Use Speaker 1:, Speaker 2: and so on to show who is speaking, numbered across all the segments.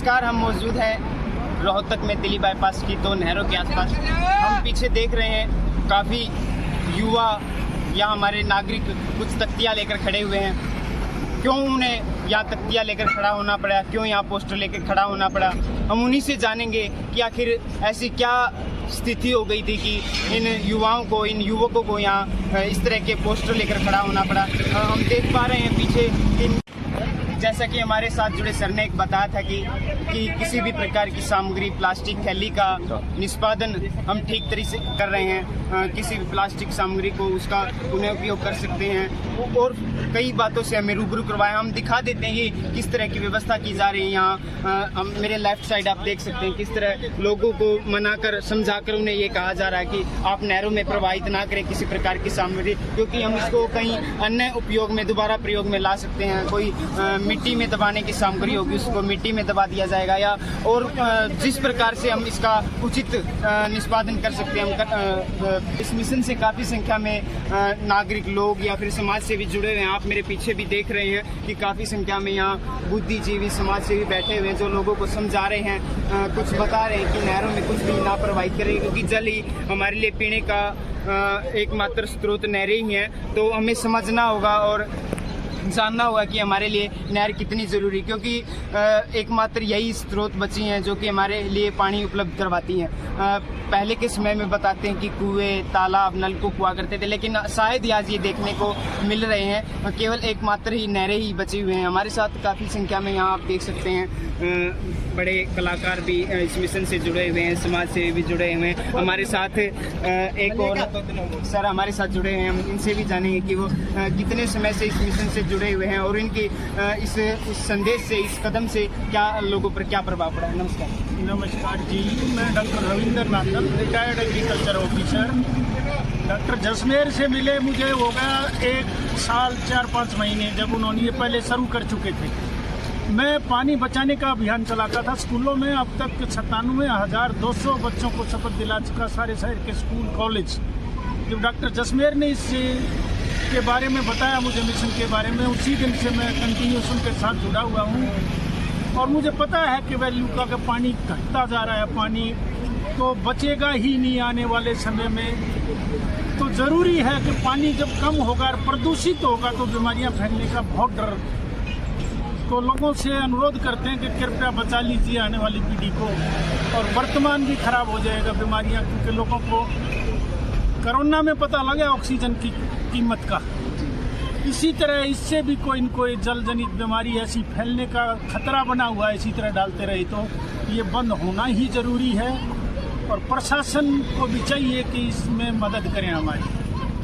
Speaker 1: नमस्कार, हम मौजूद हैं रोहतक में दिल्ली बाईपास की 2 नहरों के आसपास। हम पीछे देख रहे हैं काफ़ी युवा या हमारे नागरिक कुछ तख्तियाँ लेकर खड़े हुए हैं। क्यों उन्हें यहाँ तख्तियाँ लेकर खड़ा होना पड़ा, क्यों यहाँ पोस्टर लेकर खड़ा होना पड़ा, हम उन्हीं से जानेंगे कि आखिर ऐसी क्या स्थिति हो गई थी कि इन युवाओं को, इन युवकों को यहाँ इस तरह के पोस्टर लेकर खड़ा होना पड़ा। हम देख पा रहे हैं पीछे जैसा कि हमारे साथ जुड़े सर ने एक बताया था कि किसी भी प्रकार की सामग्री, प्लास्टिक थैली का निष्पादन हम ठीक तरीके से कर रहे हैं। किसी भी प्लास्टिक सामग्री को उसका पुनः उपयोग कर सकते हैं और कई बातों से हमें रूबरू करवाया। हम दिखा देते हैं कि किस तरह की व्यवस्था की जा रही है यहाँ। मेरे लेफ्ट साइड आप देख सकते हैं किस तरह लोगों को मनाकर, समझाकर उन्हें ये कहा जा रहा है कि आप नहरों में प्रवाहित ना करें किसी प्रकार की सामग्री, क्योंकि हम इसको कहीं अन्य उपयोग में, दोबारा प्रयोग में ला सकते हैं। कोई मिट्टी में दबाने की सामग्री होगी उसको मिट्टी में दबा दिया जाएगा, या और जिस प्रकार से हम इसका उचित निष्पादन कर सकते हैं। हम इस मिशन से काफ़ी संख्या में नागरिक लोग या फिर समाज से भी जुड़े हुए हैं। आप मेरे पीछे भी देख रहे हैं कि काफ़ी संख्या में यहाँ बुद्धिजीवी, समाज से भी बैठे हुए हैं जो लोगों को समझा रहे हैं, कुछ बता रहे हैं कि नहरों में कुछ भी ना प्रवाहित करें, क्योंकि जल ही हमारे लिए पीने का एकमात्र स्रोत नहरें ही हैं। तो हमें समझना होगा और जानना होगा कि हमारे लिए नहर कितनी ज़रूरी, क्योंकि एकमात्र यही स्रोत बची हैं जो कि हमारे लिए पानी उपलब्ध करवाती हैं। पहले के समय में बताते हैं कि कुएं, तालाब, नलकूप हुआ करते थे, लेकिन शायद आज ये देखने को मिल रहे हैं केवल एकमात्र ही नहरें ही बची हुए हैं। हमारे साथ काफ़ी संख्या में यहाँ आप देख सकते हैं बड़े कलाकार भी इस मिशन से जुड़े हुए हैं, समाज से भी जुड़े हुए हैं। हमारे साथ एक और सर हमारे साथ जुड़े हैं, हम इनसे भी जानेंगे कि वो कितने समय से इस मिशन से जुड़े हुए हैं और इनकी इस संदेश से, इस कदम से क्या लोगों पर क्या प्रभाव पड़ा है।
Speaker 2: नमस्कार जी, मैं doctor Ravindra Nandal, retired agriculture officer. Doctor Jasmer से मिले मुझे हो गया 1 साल 4-5 महीने, जब उन्होंने ये पहले शुरू कर चुके थे। मैं पानी बचाने का अभियान चलाता था स्कूलों में। अब तक 97,200 बच्चों को शपथ दिला चुका, सारे शहर के स्कूल, कॉलेज। जब डॉक्टर जसमेर ने इस के बारे में बताया मुझे, मिशन के बारे में, उसी दिन से मैं कंटिन्यूस उनके साथ जुड़ा हुआ हूँ। और मुझे पता है कि वैल्यू का पानी घटता जा रहा है, पानी तो बचेगा ही नहीं आने वाले समय में। तो ज़रूरी है कि पानी जब कम होगा और प्रदूषित होगा तो बीमारियाँ फैलने का बहुत डर। तो लोगों से अनुरोध करते हैं कि कृपया बचा लीजिए आने वाली पीढ़ी को, और वर्तमान भी खराब हो जाएगा बीमारियाँ, क्योंकि लोगों को कोरोना में पता लगा ऑक्सीजन की कीमत का। इसी तरह इससे भी कोई न कोई जल जनित बीमारी ऐसी फैलने का खतरा बना हुआ है। इसी तरह डालते रहे तो ये बंद होना ही ज़रूरी है, और प्रशासन को भी चाहिए कि इसमें मदद करें हमारी।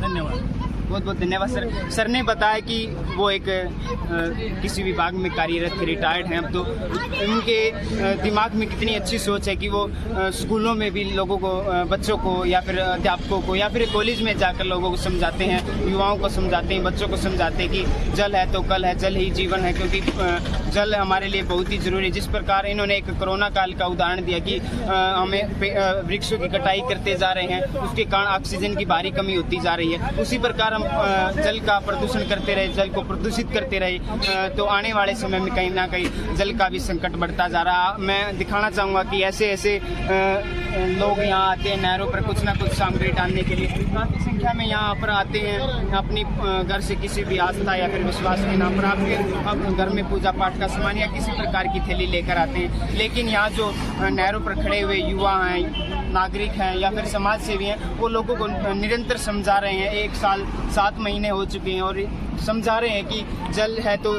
Speaker 2: धन्यवाद।
Speaker 1: बहुत बहुत धन्यवाद सर। सर ने बताया कि वो एक किसी विभाग में कार्यरत थे, रिटायर्ड हैं अब, तो उनके दिमाग में कितनी अच्छी सोच है कि वो स्कूलों में भी लोगों को, बच्चों को या फिर अध्यापकों को या फिर कॉलेज में जाकर लोगों को समझाते हैं, युवाओं को समझाते हैं, बच्चों को समझाते हैं कि जल है तो कल है, जल ही जीवन है, क्योंकि जल हमारे लिए बहुत ही ज़रूरी है। जिस प्रकार इन्होंने एक कोरोना काल का उदाहरण दिया कि हमें वृक्षों की कटाई करते जा रहे हैं, उसके कारण ऑक्सीजन की भारी कमी होती जा रही है। उसी प्रकार हम जल का प्रदूषण करते रहे, जल को प्रदूषित करते रहे, तो आने वाले समय में कहीं ना कहीं जल का भी संकट बढ़ता जा रहा। मैं दिखाना चाहूँगा कि ऐसे ऐसे लोग यहाँ आते हैं नहरों पर कुछ ना कुछ सामग्री डालने के लिए। काफ़ी संख्या में यहाँ पर आते हैं अपनी घर से किसी भी आस्था या फिर विश्वास के नाम पर आपके घर में पूजा पाठ का सामान या किसी प्रकार की थैली लेकर आते हैं। लेकिन यहाँ जो नहरों पर खड़े हुए युवा हैं, नागरिक हैं या फिर समाज सेवी हैं, वो लोगों को निरंतर समझा रहे हैं। 1 साल 7 महीने हो चुके हैं और समझा रहे हैं कि जल है तो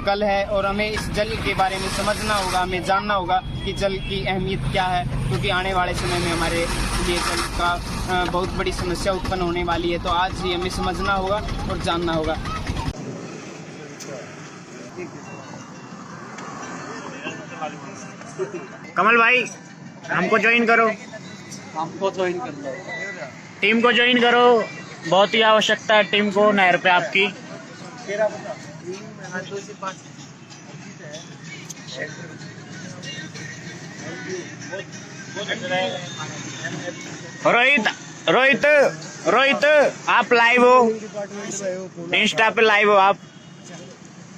Speaker 1: कल है, और हमें इस जल के बारे में समझना होगा, हमें जानना होगा कि जल की अहमियत क्या है, क्योंकि आने वाले समय में हमारे लिए जल का बहुत बड़ी समस्या उत्पन्न होने वाली है। तो आज ही हमें समझना होगा और जानना होगा।
Speaker 3: कमल भाई, हमको ज्वाइन करो,
Speaker 4: हमको ज्वाइन कर लो,
Speaker 3: टीम को ज्वाइन करो। बहुत ही आवश्यकता है टीम को नहर पे आपकी। रोहित रोहित रोहित आप लाइव हो, इंस्टा पे लाइव हो आप।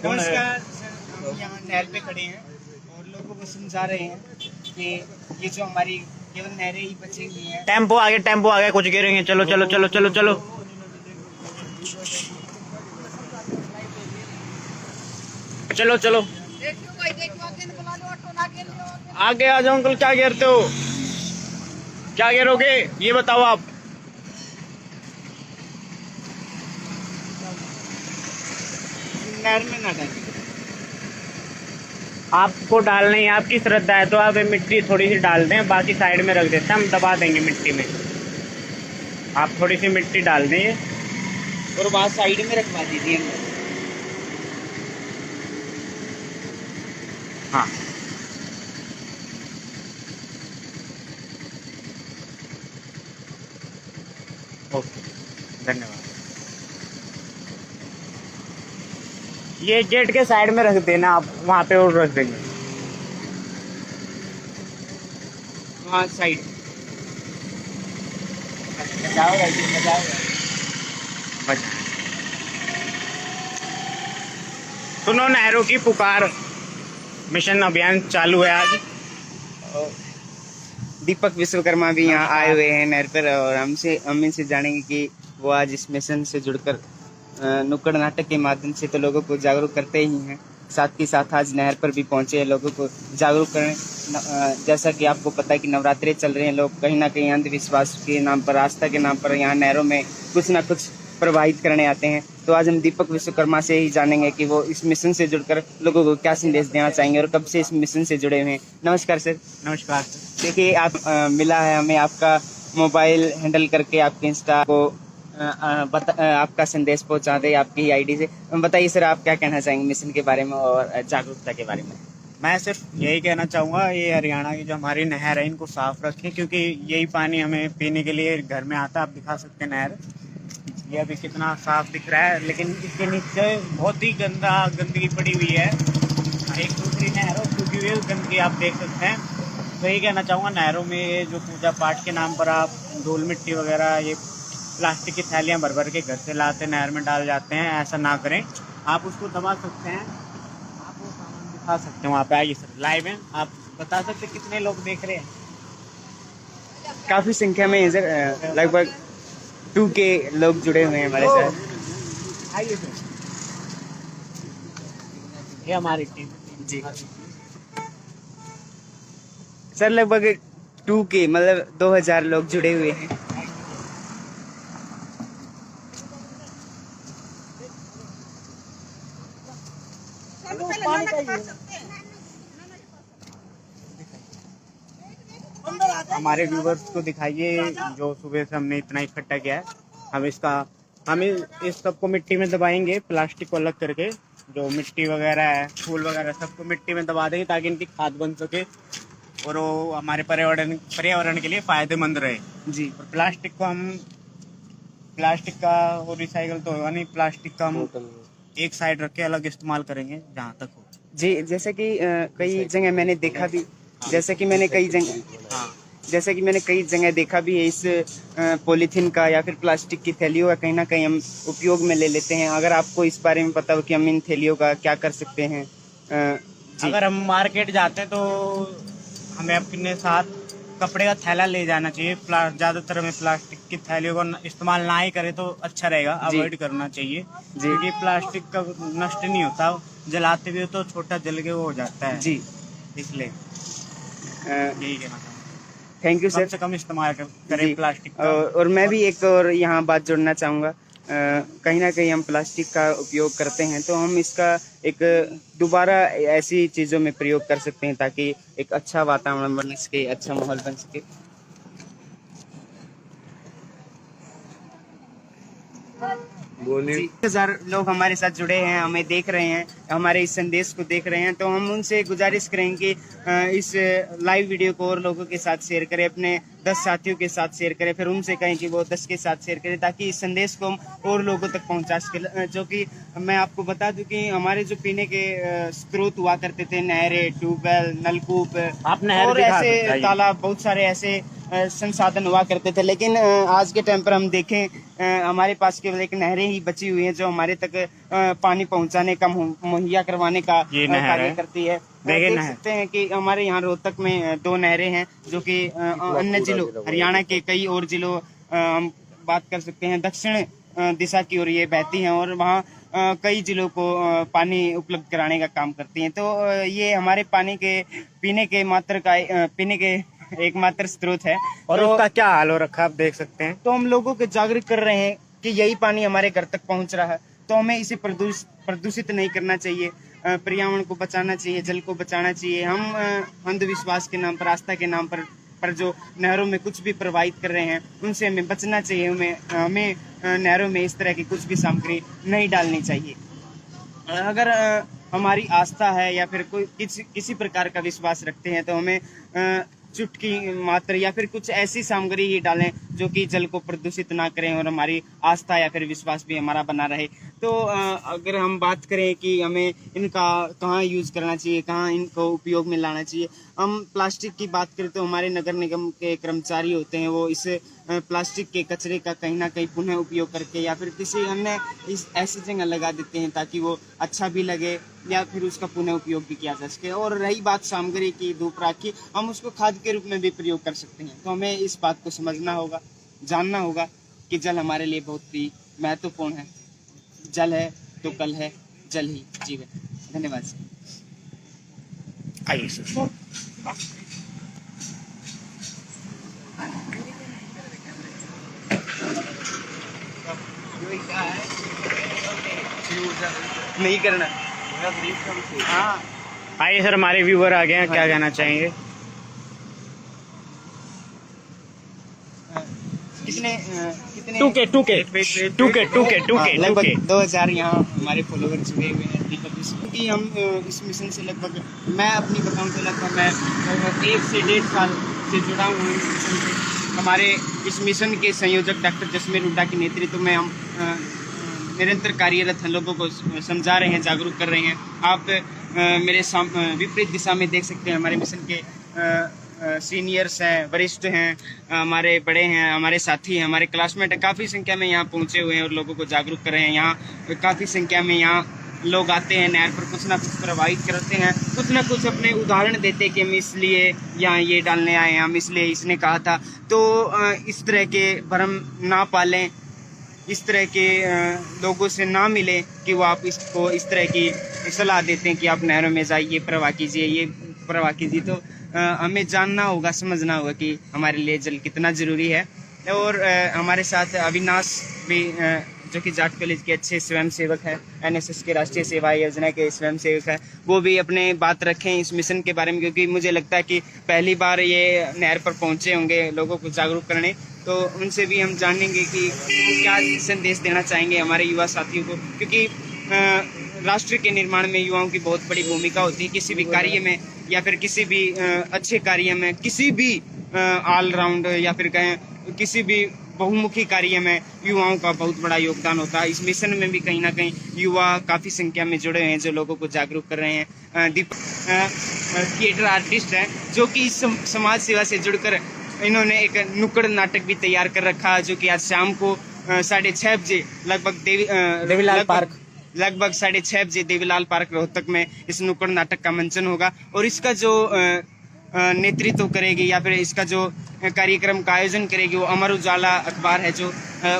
Speaker 1: नमस्कार, हम यहाँ नहर पे खड़े हैं और लोगों को को समझा रहे हैं कि ये जो हमारी केवल नहरें ही बची हुई हैं।
Speaker 3: टेम्पो आ गया, कुछ गिरेंगे। चलो चलो चलो चलो चलो चलो चलो आगे आ जाओ अंकल। क्या गिरते हो, क्या गिरोगे ये बताओ आप।
Speaker 1: नहर में ना डालें।
Speaker 3: आपको डालना ही, आपकी श्रद्धा है तो आप मिट्टी थोड़ी सी डाल दें, बाकी साइड में रख देते हैं, हम दबा देंगे मिट्टी में। आप थोड़ी सी मिट्टी डाल दें
Speaker 1: और वहाँ साइड में रखवा दीजिए।
Speaker 3: हाँ ओके, धन्यवाद। ये गेट के साइड में रख देना आप, वहाँ पे और रख देंगे
Speaker 1: वहाँ साइड
Speaker 3: सुनो, नहरों की पुकार मिशन अभियान चालू है आज।
Speaker 1: दीपक विश्वकर्मा भी यहाँ आए हुए हैं नहर पर, और हम इनसे जानेंगे कि वो आज इस मिशन से जुड़कर नुक्कड़ नाटक के माध्यम से तो लोगों को जागरूक करते ही हैं, साथ ही साथ आज नहर पर भी पहुंचे हैं लोगों को जागरूक करने। जैसा कि आपको पता है कि नवरात्रे चल रहे हैं, लोग कहीं ना कहीं अंधविश्वास के नाम पर, आस्था के नाम पर यहाँ नहरों में कुछ ना कुछ प्रवाहित करने आते हैं। तो आज हम दीपक विश्वकर्मा से ही जानेंगे कि वो इस मिशन से जुड़कर लोगों को क्या संदेश देना चाहेंगे और कब से इस मिशन से जुड़े हुए हैं। नमस्कार सर।
Speaker 3: नमस्कार सर।
Speaker 1: देखिए, आप मिला है हमें आपका मोबाइल हैंडल करके आपके इंस्टा को आपका संदेश पहुंचा दे आपकी आईडी से। बताइए सर, आप क्या कहना चाहेंगे मिशन के बारे में और जागरूकता के बारे में?
Speaker 3: मैं सिर्फ यही कहना चाहूँगा, ये हरियाणा की जो हमारी नहर है इनको साफ रखें, क्योंकि यही पानी हमें पीने के लिए घर में आता है। आप दिखा सकते हैं नहर, ये अभी कितना साफ दिख रहा है, लेकिन इसके नीचे बहुत ही गंदगी पड़ी हुई है। एक दूसरी नहरों टूटी हुई गंदगी आप देख सकते हैं। तो यही कहना चाहूँगा, नहरों में ये जो पूजा पाठ के नाम पर आप धूल मिट्टी वगैरह, ये प्लास्टिक की थैलियाँ भर भर के घर से लाते नहर में डाल जाते हैं, ऐसा ना करें। आप उसको दबा सकते हैं, आप वो सामान दिखा सकते हैं वहाँ पे। आइए सर, लाइव हैं, आप बता सकते कितने लोग देख रहे हैं?
Speaker 1: काफी संख्या में सर, लगभग 2K लोग जुड़े हुए हैं हमारे साथ।
Speaker 3: आइए सर, ये हमारी टीम
Speaker 1: जी सर, लगभग 2K मतलब 2000 लोग जुड़े हुए हैं।
Speaker 3: हमारे व्यूवर्स को दिखाइए जो सुबह से हमने इतना इकट्ठा किया है। हम इस सबको मिट्टी में दबाएंगे, प्लास्टिक को अलग करके। जो मिट्टी वगैरह है, फूल वगैरह, सबको मिट्टी में दबा देंगे ताकि इनकी खाद बन सके और वो हमारे पर्यावरण के लिए फायदेमंद रहे।
Speaker 1: जी,
Speaker 3: और प्लास्टिक का वो रिसाइकल तो होगा नहीं, प्लास्टिक का हम एक साइड रख के अलग इस्तेमाल करेंगे जहाँ तक हो।
Speaker 1: जी, जैसे कि कई जगह मैंने देखा भी, जैसे कि मैंने कई जगह देखा भी है, इस पॉलीथीन का या फिर प्लास्टिक की थैलियों का कहीं ना कहीं हम उपयोग में ले लेते हैं। अगर आपको इस बारे में पता हो कि हम इन थैलियों का क्या कर सकते हैं?
Speaker 3: अगर हम मार्केट जाते हैं तो हमें अपने साथ कपड़े का थैला ले जाना चाहिए। ज़्यादातर हमें प्लास्टिक की थैलियों का इस्तेमाल ना ही करें तो अच्छा रहेगा, अवॉइड करना चाहिए। क्योंकि प्लास्टिक का नष्ट नहीं होता, जलाते भी हो तो छोटा जल के वो हो जाता है।
Speaker 1: जी,
Speaker 3: इसलिए यही कहना चाहूँगा,
Speaker 1: थैंक यू
Speaker 3: कम
Speaker 1: सर।
Speaker 3: से कम इस्तेमाल करें प्लास्टिक का।
Speaker 1: और मैं भी एक और यहाँ बात जोड़ना चाहूँगा, कहीं ना कहीं हम प्लास्टिक का उपयोग करते हैं तो हम इसका एक दोबारा ऐसी चीज़ों में प्रयोग कर सकते हैं ताकि एक अच्छा वातावरण बन सके, अच्छा माहौल बन सके। बोलिए। 1000 लोग हमारे साथ जुड़े हैं, हमें देख रहे हैं, हमारे इस संदेश को देख रहे हैं, तो हम उनसे गुजारिश करेंगे कि इस लाइव वीडियो को और लोगों के साथ शेयर करें, अपने 10 साथियों के साथ शेयर करें, फिर उनसे कहें कि वो 10 के साथ शेयर करें ताकि इस संदेश को हम और लोगों तक पहुंचा सके। जो कि मैं आपको बता दूं कि हमारे जो पीने के स्रोत हुआ करते थे, नहरें, ट्यूबवेल, नलकूप
Speaker 3: आप नहर
Speaker 1: और
Speaker 3: दिखा
Speaker 1: ऐसे
Speaker 3: सकते हैं।
Speaker 1: तालाब, बहुत सारे ऐसे संसाधन हुआ करते थे, लेकिन आज के टाइम पर हम देखें हमारे पास केवल एक नहरें ही बची हुई हैं जो हमारे तक पानी पहुंचाने का मुहैया करवाने का
Speaker 3: ये नहर
Speaker 1: कार्य
Speaker 3: है।
Speaker 1: करती है।
Speaker 3: देखिए
Speaker 1: देख
Speaker 3: नहर।
Speaker 1: सकते हैं कि हमारे यहाँ रोहतक में 2 नहरें हैं जो कि अन्य जिलों हरियाणा के कई और जिलों हम बात कर सकते हैं दक्षिण दिशा की ओर ये बहती हैं और वहाँ कई जिलों को पानी उपलब्ध कराने का काम करती हैं। तो ये हमारे पानी के पीने के एकमात्र स्रोत है।
Speaker 3: और
Speaker 1: तो
Speaker 3: उसका क्या हाल हो रखा है आप देख सकते हैं।
Speaker 1: तो हम लोगों को जागरूक कर रहे हैं कि यही पानी हमारे घर तक पहुंच रहा है, तो हमें इसे प्रदूषित नहीं करना चाहिए, पर्यावरण को बचाना चाहिए, जल को बचाना चाहिए। हम अंधविश्वास के नाम पर, आस्था के नाम पर जो नहरों में कुछ भी प्रवाहित कर रहे हैं उनसे हमें बचना चाहिए। हमें नहरों में इस तरह की कुछ भी सामग्री नहीं डालनी चाहिए। अगर हमारी आस्था है या फिर कोई किसी प्रकार का विश्वास रखते हैं तो हमें चुटकी मात्र या फिर कुछ ऐसी सामग्री ही डालें जो कि जल को प्रदूषित ना करें और हमारी आस्था या फिर विश्वास भी हमारा बना रहे। तो अगर हम बात करें कि हमें इनका कहाँ यूज़ करना चाहिए, कहाँ इनको उपयोग में लाना चाहिए, हम प्लास्टिक की बात करें तो हमारे नगर निगम के कर्मचारी होते हैं वो इस प्लास्टिक के कचरे का कहीं ना कहीं पुनः उपयोग करके या फिर किसी अन्य ऐसी जगह लगा देते हैं ताकि वो अच्छा भी लगे या फिर उसका पुनः उपयोग भी किया जा सके। और रही बात सामग्री की, धूप राख की, हम उसको खाद के रूप में भी प्रयोग कर सकते हैं। तो हमें इस बात को समझना होगा, जानना होगा कि जल हमारे लिए बहुत ही महत्वपूर्ण है। जल है तो कल है, जल ही जीवन। धन्यवाद सर।
Speaker 3: आइए सर।
Speaker 1: नहीं करना। हाँ
Speaker 3: आइए सर, हमारे व्यूअर आ गए हैं, क्या कहना चाहेंगे।
Speaker 1: कितने
Speaker 3: टू के
Speaker 1: लगभग 2000 यहाँ हमारे फॉलोवर जुड़े हुए हैं क्योंकि हम इस मिशन से लगभग, मैं अपनी बताऊँ तो लगभग मैं 1 से 1.5 साल से जुड़ा हूँ इस मिशन से। हमारे इस मिशन के संयोजक डॉक्टर जसमेर हुड्डा के नेतृत्व में हम निरंतर कार्यरत हैं, लोगों को समझा रहे हैं, जागरूक कर रहे हैं। आप मेरे विपरीत दिशा में देख सकते हैं हमारे मिशन के सीनियर्स हैं, वरिष्ठ हैं, हमारे बड़े हैं, हमारे साथी हैं, हमारे क्लासमेट हैं, काफ़ी संख्या में यहाँ पहुँचे हुए हैं और लोगों को जागरूक कर रहे हैं। यहाँ काफ़ी संख्या में यहाँ लोग आते हैं, नहर पर कुछ ना कुछ प्रवाहित करते हैं, कुछ ना कुछ अपने उदाहरण देते हैं कि हम इसलिए यहाँ ये डालने आए हैं, हम इसलिए इसने कहा था। तो इस तरह के भ्रम ना पालें, इस तरह के लोगों से ना मिलें कि वो आप इसको इस तरह की सलाह देते हैं कि आप नहरों में जाइए, प्रवाह कीजिए, ये प्रवाह कीजिए। तो हमें जानना होगा, समझना होगा कि हमारे लिए जल कितना ज़रूरी है। और हमारे साथ अविनाश भी जो कि जाट कॉलेज के अच्छे स्वयं सेवक हैं, NSS के राष्ट्रीय सेवा योजना के स्वयं सेवक हैं, वो भी अपने बात रखें इस मिशन के बारे में, क्योंकि मुझे लगता है कि पहली बार ये नहर पर पहुँचे होंगे लोगों को जागरूक करने। तो उनसे भी हम जानेंगे कि क्या संदेश देना चाहेंगे हमारे युवा साथियों को, क्योंकि राष्ट्र के निर्माण में युवाओं की बहुत बड़ी भूमिका होती है। किसी भी कार्य में या फिर किसी भी अच्छे कार्य में, किसी भी ऑलराउंड या फिर कहें किसी भी बहुमुखी कार्य में युवाओं का बहुत बड़ा योगदान होता है। इस मिशन में भी कहीं ना कहीं युवा काफ़ी संख्या में जुड़े हैं जो लोगों को जागरूक कर रहे हैं। थिएटर आर्टिस्ट हैं जो कि इस समाज सेवा से जुड़कर इन्होंने एक नुक्कड़ नाटक भी तैयार कर रखा है, जो कि आज शाम को 6:30 बजे लगभग
Speaker 3: देवीलाल पार्क
Speaker 1: लगभग 6:30 बजे देवीलाल पार्क रोहतक में इस नुक्कड़ नाटक का मंचन होगा। और इसका जो नेतृत्व करेगी या फिर इसका जो कार्यक्रम का आयोजन करेगी वो अमर उजाला अखबार है जो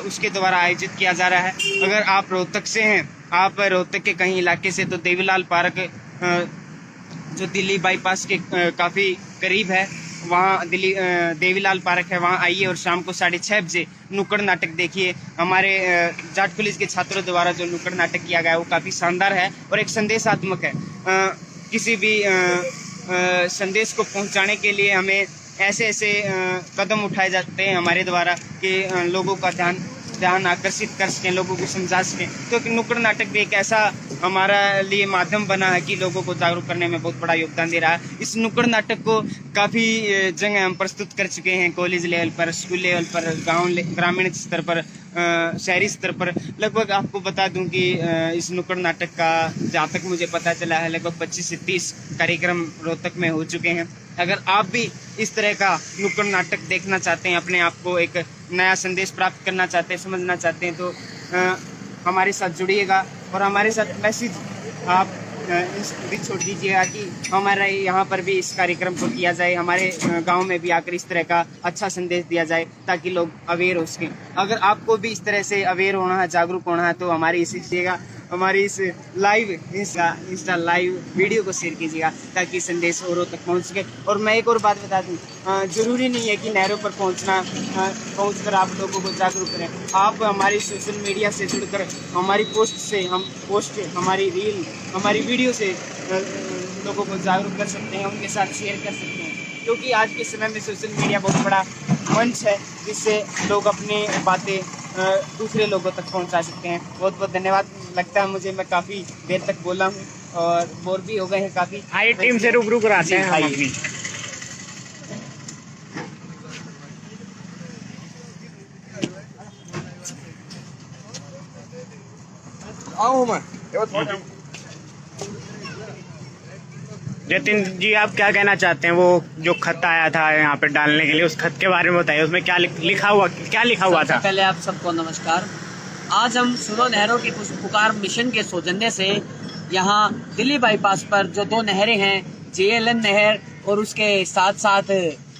Speaker 1: उसके द्वारा आयोजित किया जा रहा है। अगर आप रोहतक से हैं, आप रोहतक के कहीं इलाके से, तो देवीलाल पार्क जो दिल्ली बाईपास के काफ़ी करीब है, वहाँ देवीलाल पार्क है, वहाँ आइए और शाम को 6:30 बजे नुक्कड़ नाटक देखिए। हमारे जाट पुलिस के छात्रों द्वारा जो नुक्कड़ नाटक किया गया है वो काफ़ी शानदार है और एक संदेशात्मक है। किसी भी संदेश को पहुंचाने के लिए हमें ऐसे कदम उठाए जाते हैं हमारे द्वारा कि लोगों का ध्यान आकर्षित कर सकें, लोगों को समझा सकें। तो नुक्कड़ नाटक भी एक ऐसा हमारा लिए माध्यम बना है कि लोगों को जागरूक करने में बहुत बड़ा योगदान दे रहा है। इस नुक्कड़ नाटक को काफ़ी जगह हम प्रस्तुत कर चुके हैं, कॉलेज लेवल पर, स्कूल लेवल पर, ग्रामीण स्तर पर, शहरी स्तर पर। लगभग आपको बता दूं कि इस नुक्कड़ नाटक का जहाँ तक मुझे पता चला है लगभग 25 से 30 कार्यक्रम रोहतक में हो चुके हैं। अगर आप भी इस तरह का नुक्कड़ नाटक देखना चाहते हैं, अपने आप को एक नया संदेश प्राप्त करना चाहते हैं, समझना चाहते हैं, तो हमारे साथ जुड़िएगा और हमारे साथ मैसेज आप भी छोड़ दीजिएगा कि हमारे यहाँ पर भी इस कार्यक्रम को किया जाए, हमारे गांव में भी आकर इस तरह का अच्छा संदेश दिया जाए ताकि लोग अवेयर हो सकें। अगर आपको भी इस तरह से अवेयर होना है, जागरूक होना है, तो हमारी इस लाइव इंस्टा लाइव वीडियो को शेयर कीजिएगा ताकि संदेश औरों तक पहुंच सके। और मैं एक और बात बता दूं, ज़रूरी नहीं है कि नहरों पर पहुंचकर आप लोगों को जागरूक करें। आप हमारी सोशल मीडिया से जुड़कर हमारी पोस्ट हमारी रील, हमारी वीडियो से लोगों को जागरूक कर सकते हैं, उनके साथ शेयर कर सकते हैं, क्योंकि आज के समय में सोशल मीडिया बहुत बड़ा मंच है जिससे लोग अपनी बातें दूसरे लोगों तक पहुंचा सकते हैं। बहुत बहुत धन्यवाद। लगता है मुझे मैं काफ़ी देर तक बोला हूँ और बोर भी हो गए हैं काफ़ी।
Speaker 3: आइए टीम से रूबरू कराते हैं हम अपनी। जतिन जी, आप क्या कहना चाहते हैं? वो जो खत आया था यहाँ पे डालने के लिए, उस खत के बारे में बताइए। उसमें क्या लिखा हुआ था?
Speaker 4: पहले आप सबको नमस्कार। आज हम सुनो नहरों की पुकार मिशन के सौजन्य से यहाँ दिल्ली बाईपास पर जो 2 नहरें हैं, JLN नहर और उसके साथ साथ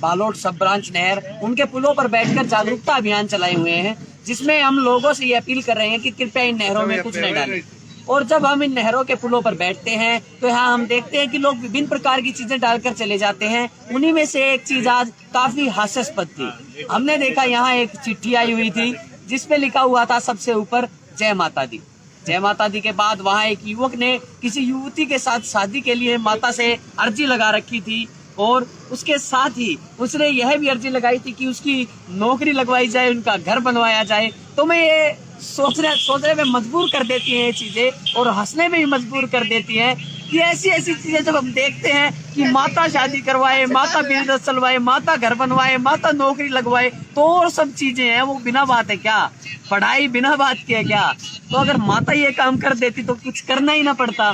Speaker 4: बालोट सब ब्रांच नहर, उनके पुलों पर बैठकर जागरूकता अभियान चलाए हुए हैं, जिसमें हम लोगों से ये अपील कर रहे हैं कि कृपया इन नहरों में कुछ न डालें। और जब हम इन नहरों के पुलों पर बैठते हैं तो यहाँ हम देखते हैं कि लोग विभिन्न प्रकार की चीजें डालकर चले जाते हैं। उन्हीं में से एक चीज आज काफी हास्यास्पद थी। हमने देखा यहाँ एक चिट्ठी आई हुई थी जिसपे लिखा हुआ था सबसे ऊपर जय माता दी। जय माता दी के बाद वहाँ एक युवक ने किसी युवती के साथ शादी के लिए माता से अर्जी लगा रखी थी और उसके साथ ही उसने यह भी अर्जी लगाई थी कि उसकी नौकरी लगवाई जाए, उनका घर बनवाया जाए। तो मैं ये सोचने में मजबूर कर देती हैं ये चीजें, और हंसने में भी मजबूर कर देती हैं कि ऐसी चीजें जब हम देखते हैं कि माता शादी करवाए, माता बिजनेस चलवाए, माता घर बनवाए, माता नौकरी लगवाए, तो और सब चीजें हैं वो बिना बात है क्या? पढ़ाई बिना बात के है क्या? तो अगर माता ये काम कर देती तो कुछ करना ही ना पड़ता।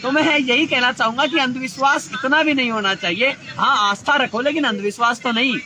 Speaker 4: तो मैं यही कहना चाहूंगा कि अंधविश्वास इतना भी नहीं होना चाहिए। हाँ, आस्था रखो लेकिन अंधविश्वास तो नहीं।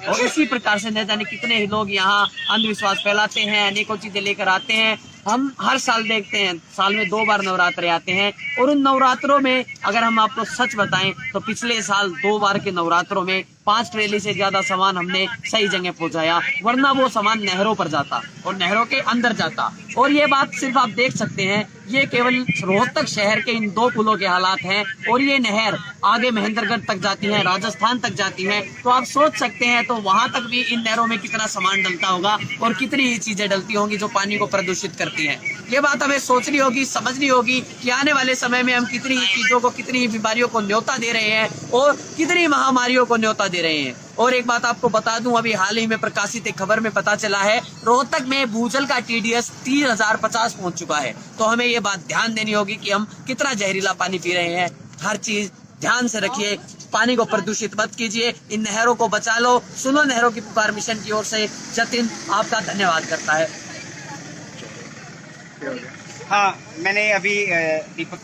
Speaker 4: और इसी प्रकार से न जाने कितने ही लोग यहाँ अंधविश्वास फैलाते हैं, अनेकों चीजें लेकर आते हैं। हम हर साल देखते हैं, साल में 2 बार नवरात्रे आते हैं, और उन नवरात्रों में अगर हम आपको सच बताएं तो पिछले साल 2 बार के नवरात्रों में 5 ट्रेली से ज्यादा सामान हमने सही जगह पहुंचाया, वरना वो सामान नहरों पर जाता और नहरों के अंदर जाता। और ये बात सिर्फ आप देख सकते हैं, ये केवल रोहतक शहर के इन 2 पुलों के हालात हैं, और ये नहर आगे महेंद्रगढ़ तक जाती है, राजस्थान तक जाती है। तो आप सोच सकते हैं तो वहां तक भी इन नहरों में कितना सामान डलता होगा और कितनी ही चीजें डलती होंगी जो पानी को प्रदूषित करती हैं। ये बात हमें सोचनी होगी, समझनी होगी कि आने वाले समय में हम कितनी ही चीजों को, कितनी ही बीमारियों को न्योता दे रहे हैं और कितनी महामारियों को न्योता दे रहे हैं। और एक बात आपको बता दूं, अभी हाल ही में प्रकाशित एक खबर में पता चला है, रोहतक में भूजल का TDS 3050 पहुंच चुका है। तो हमें ये बात ध्यान देनी होगी कि हम कितना जहरीला पानी पी रहे हैं। हर चीज ध्यान से रखिए, पानी को प्रदूषित मत कीजिए, इन नहरों को बचा लो। सुनो नहरों की पुकार मिशन की ओर से जतिन आपका धन्यवाद करता है।
Speaker 1: हाँ, मैंने अभी दीपक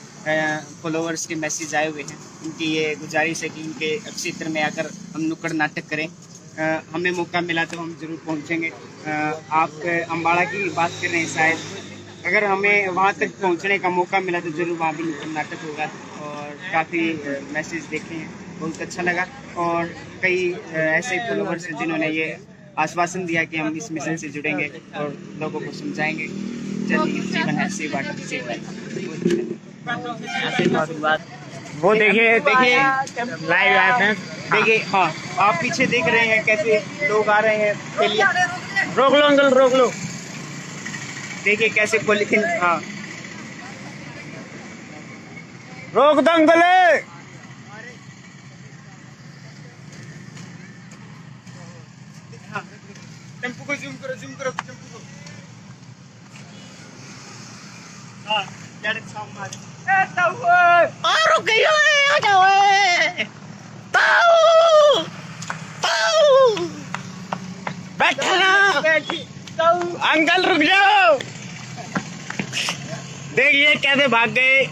Speaker 1: फॉलोअर्स के मैसेज आए हुए हैं, उनकी ये गुजारिश है कि उनके क्षेत्र में आकर हम नुक्कड़ नाटक करें। हमें मौका मिला तो हम जरूर पहुंचेंगे। आप अम्बाड़ा की बात कर रहे हैं, शायद अगर हमें वहां तक पहुंचने का मौका मिला तो जरूर वहाँ भी नुक्कड़ नाटक होगा। और काफ़ी मैसेज देखे हैं, बहुत अच्छा लगा। और कई ऐसे फॉलोअर्स हैं जिन्होंने ये आश्वासन दिया कि हम इस मिशन से जुड़ेंगे और लोगों को समझाएंगे। चलिए, जीवन है सेवा
Speaker 3: वो देखिए लाइव आए हैं।
Speaker 1: देखिए, हाँ, आप पीछे देख रहे हैं कैसे लोग आ रहे हैं।
Speaker 3: रोक लो अंकल, रोक लो।
Speaker 1: देखिए कैसे पॉलीथिन, हाँ,
Speaker 3: रोक दो अंकल।
Speaker 1: टेम्पो को जूम करो टेम्पो को। हाँ,
Speaker 3: रुक गई आ जाओ। बैठे ना अंकल, रुक जाओ। देखिए कैसे भाग गए।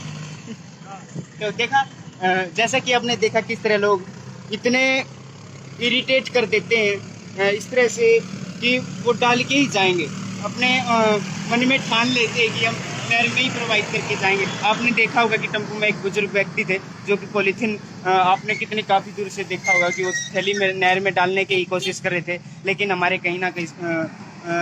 Speaker 1: तो देखा, जैसा कि आपने देखा किस तरह लोग इतने इरिटेट कर देते हैं इस तरह से कि वो डाल के ही जाएंगे, अपने मन में ठान लेते हैं कि हम नहर में ही प्रोवाइड करके जाएंगे। आपने देखा होगा कि टेम्पो में एक बुजुर्ग व्यक्ति थे जो कि पॉलीथीन आपने कितने काफ़ी दूर से देखा होगा कि वो थैली में नहर में डालने की कोशिश कर रहे थे, लेकिन हमारे कहीं ना कहीं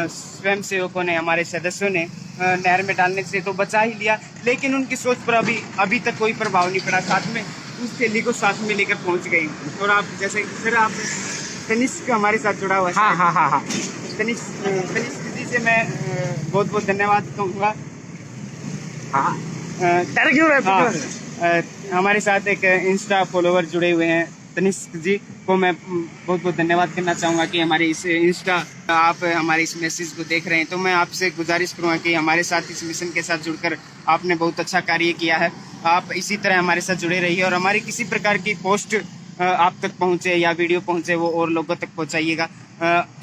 Speaker 1: स्वयं सेवकों ने, हमारे सदस्यों ने नहर में डालने से तो बचा ही लिया, लेकिन उनकी सोच पर अभी तक कोई प्रभाव नहीं पड़ा। साथ में उस थैली को साथ में लेकर पहुंच गई। और आप जैसे फिर आप तनिष्क हमारे साथ जुड़ा हुआ है।
Speaker 3: हाँ।
Speaker 1: तनिष्क जी से मैं बहुत बहुत धन्यवाद कहूँगा। हमारे साथ एक इंस्टा फॉलोवर जुड़े हुए हैं, तनिष्क जी को मैं बहुत बहुत धन्यवाद करना चाहूँगा कि हमारे इस इंस्टा आप हमारे इस मैसेज को देख रहे हैं। तो मैं आपसे गुजारिश करूँगा कि हमारे साथ इस मिशन के साथ जुड़कर आपने बहुत अच्छा कार्य किया है। आप इसी तरह हमारे साथ जुड़े रहिए और हमारी किसी प्रकार की पोस्ट आप तक पहुँचे या वीडियो पहुँचे वो और लोगों तक पहुँचाइएगा।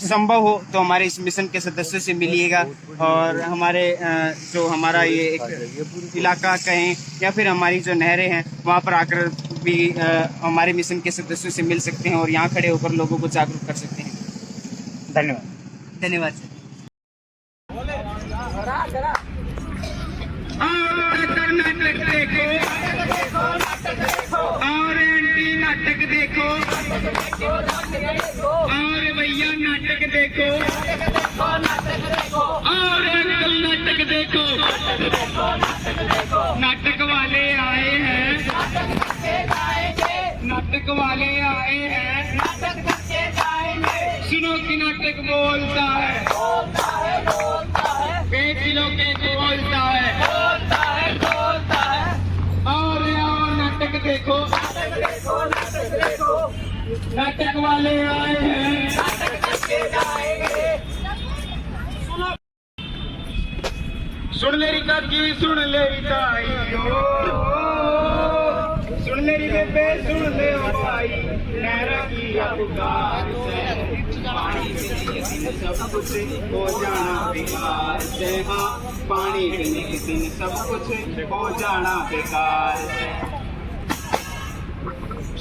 Speaker 1: संभव हो तो हमारे इस मिशन के सदस्यों से मिलिएगा और हमारे जो हमारा ये एक इलाका कहें या फिर हमारी जो नहरें हैं वहाँ पर आकर भी हमारे मिशन के सदस्यों से मिल सकते हैं और यहाँ खड़े होकर लोगों को जागरूक कर सकते हैं। धन्यवाद सर। और एंटी नाटक देखो और भैया नाटक देखो और अंकल नाटक देखो। नाटक वाले आए हैं, नाटक वाले आए हैं, सुनो कि नाटक बोलता है, बेच लो के बोलता है। और आओ नाटक देखो, नाटक वाले आए हैं। सुन ले रिका की, सुन ले रिकाइयो, सुन ले री बेबे, सुन ले भाई, नहरा की पुकार से पानी के दिन सब कुछ हो जाना बेकार से। हाँ, पानी के दिन सब कुछ हो जाना बेकार से।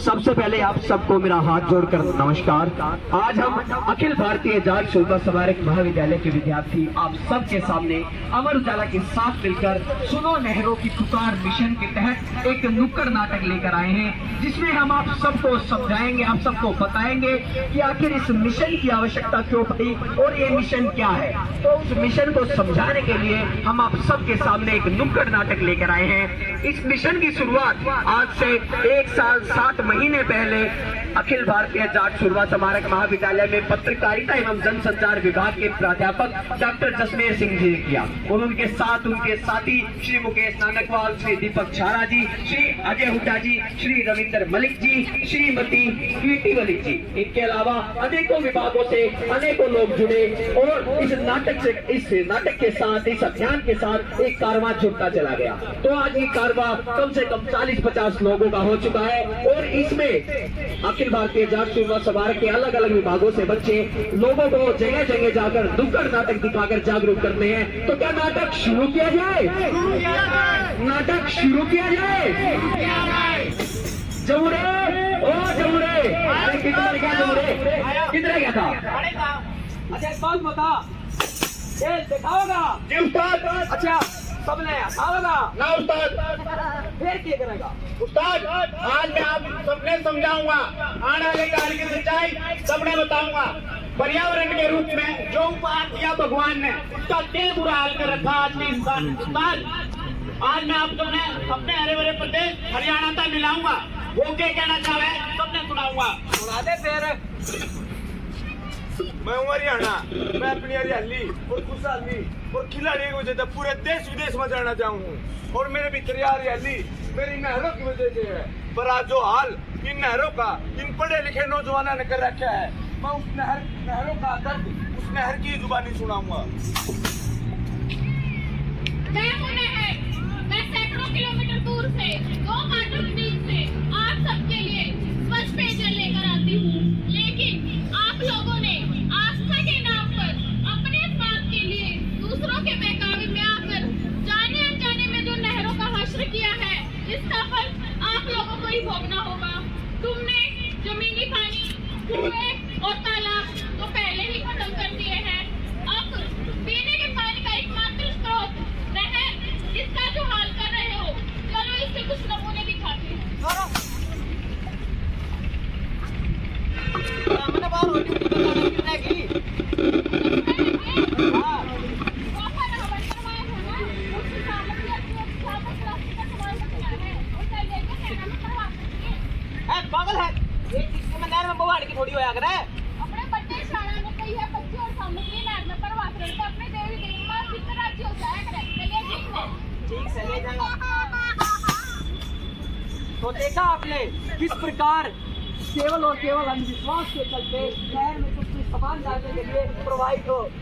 Speaker 5: सबसे पहले आप सबको मेरा हाथ जोड़कर नमस्कार। आज हम अखिल भारतीय जाट शोभा स्मारक महाविद्यालय के विद्यार्थी आप सबके सामने अमर उजाला के साथ मिलकर सुनो नहरों की पुकार मिशन के तहत एक नुक्कड़ नाटक लेकर आए हैं, जिसमें हम आप सबको समझाएंगे, आप सबको बताएंगे कि आखिर इस मिशन की आवश्यकता क्यों पड़ी और ये मिशन क्या है। तो उस मिशन को समझाने के लिए हम आप सबके सामने एक नुक्कड़ नाटक लेकर आए हैं। इस मिशन की शुरुआत आज से 1 साल 7 महीने पहले अखिल भारतीय जाट शोभा स्मारक महाविद्यालय में पत्रकारिता एवं जनसंचार विभाग के प्राध्यापक डॉक्टर जसमेर सिंह जी ने किया और उनके साथ उनके साथी श्री मुकेश नानकवाल, श्री दीपक छारा जी, श्री अजय हुड्डा जी, श्री रविंदर मलिक जी, श्रीमती कीर्ति मलिक जी, इनके अलावा अनेकों विभागों से अनेकों लोग जुड़े और इस नाटक के साथ, इस अभियान के साथ एक कारवां जुड़ता चला गया। तो आज ये कारवां कम से कम 40-50 लोगों का हो चुका है और इसमें अखिल भारतीय जाट शोभा स्मारक के अलग अलग विभागों से बच्चे लोगों को जगह जगह जाकर नुक्कड़ नाटक दिखाकर जागरूक करते हैं। तो क्या नाटक शुरू किया जाए? नाटक शुरू किया जाए। जमुरे ओ जमुरे, किधर गया जमुरे? किधर गया था?
Speaker 4: अच्छा एक बात बता, ये दिखाओगा?
Speaker 2: जी उस्ताद।
Speaker 4: अच्छा सबने दिखाओगा
Speaker 2: ना उस्ताद।
Speaker 4: फिर क्या करेगा?
Speaker 2: उस्ताद आज मैं आप सबने समझाऊंगा, आने वाले कार्य की सच्चाई सबने बताऊंगा। पर्यावरण के रूप में जो उपहार दिया भगवान ने उसका क्या बुरा हाल कर रखा आज के इंसान। उस्ताद आज मैं आप सबने अपने हरे भरे प्रदेश हरियाणा तक मिलाऊंगा, वो क्या कहना चाह रहे हैं सबने सुनाऊंगा।
Speaker 4: सुना दे फिर।
Speaker 6: मैं हूँ हरियाणा, मैं अपनी हरियाली और खुशहाली और खिलाड़ी की वजह से पूरे देश विदेश में जाना चाहूँ और मेरे भीतर यह हरियाली मेरी नहरों की वजह से है। पर आज जो हाल इन नहरों का इन पढ़े लिखे नौजवानों ने कर रखा है, मैं उस नहरों का दर्द उस नहर की जुबानी सुनाऊंगा।
Speaker 7: मैं सैकड़ों किलोमीटर दूर से 2 घाटों के बीच से आप सबके लिए स्वच्छ पेयजल लेकर आती हूँ, लेकिन आप लोगों ने आस्था के नाम पर अपने स्वार्थ के लिए दूसरों के बहकावे में आकर जाने अनजाने में जो नहरों का हश्र किया है, इसका फल आप लोगों को ही कुएं और तालाब तो पहले ही खत्म कर दिए हैं। अब पीने के पानी का एकमात्र स्रोत नहर, इसका जो हाल कर रहे हो, चलो इसके कुछ नमूने दिखाते हैं।
Speaker 4: पागल है ये चीज में नहर में बवाड़ की थोड़ी होया करे।
Speaker 7: अपने बच्चे शाला में कही है बच्चे और सामग्री नहर में परवा कर तो अपने देवी देवी मां कितना राज्य हो जाए करे। चलिए
Speaker 4: ठीक से ले जाएगा। तो देखा आपने किस प्रकार केवल और केवल अंधविश्वास के चलते नहर में कुछ भी सामान डालने के लिए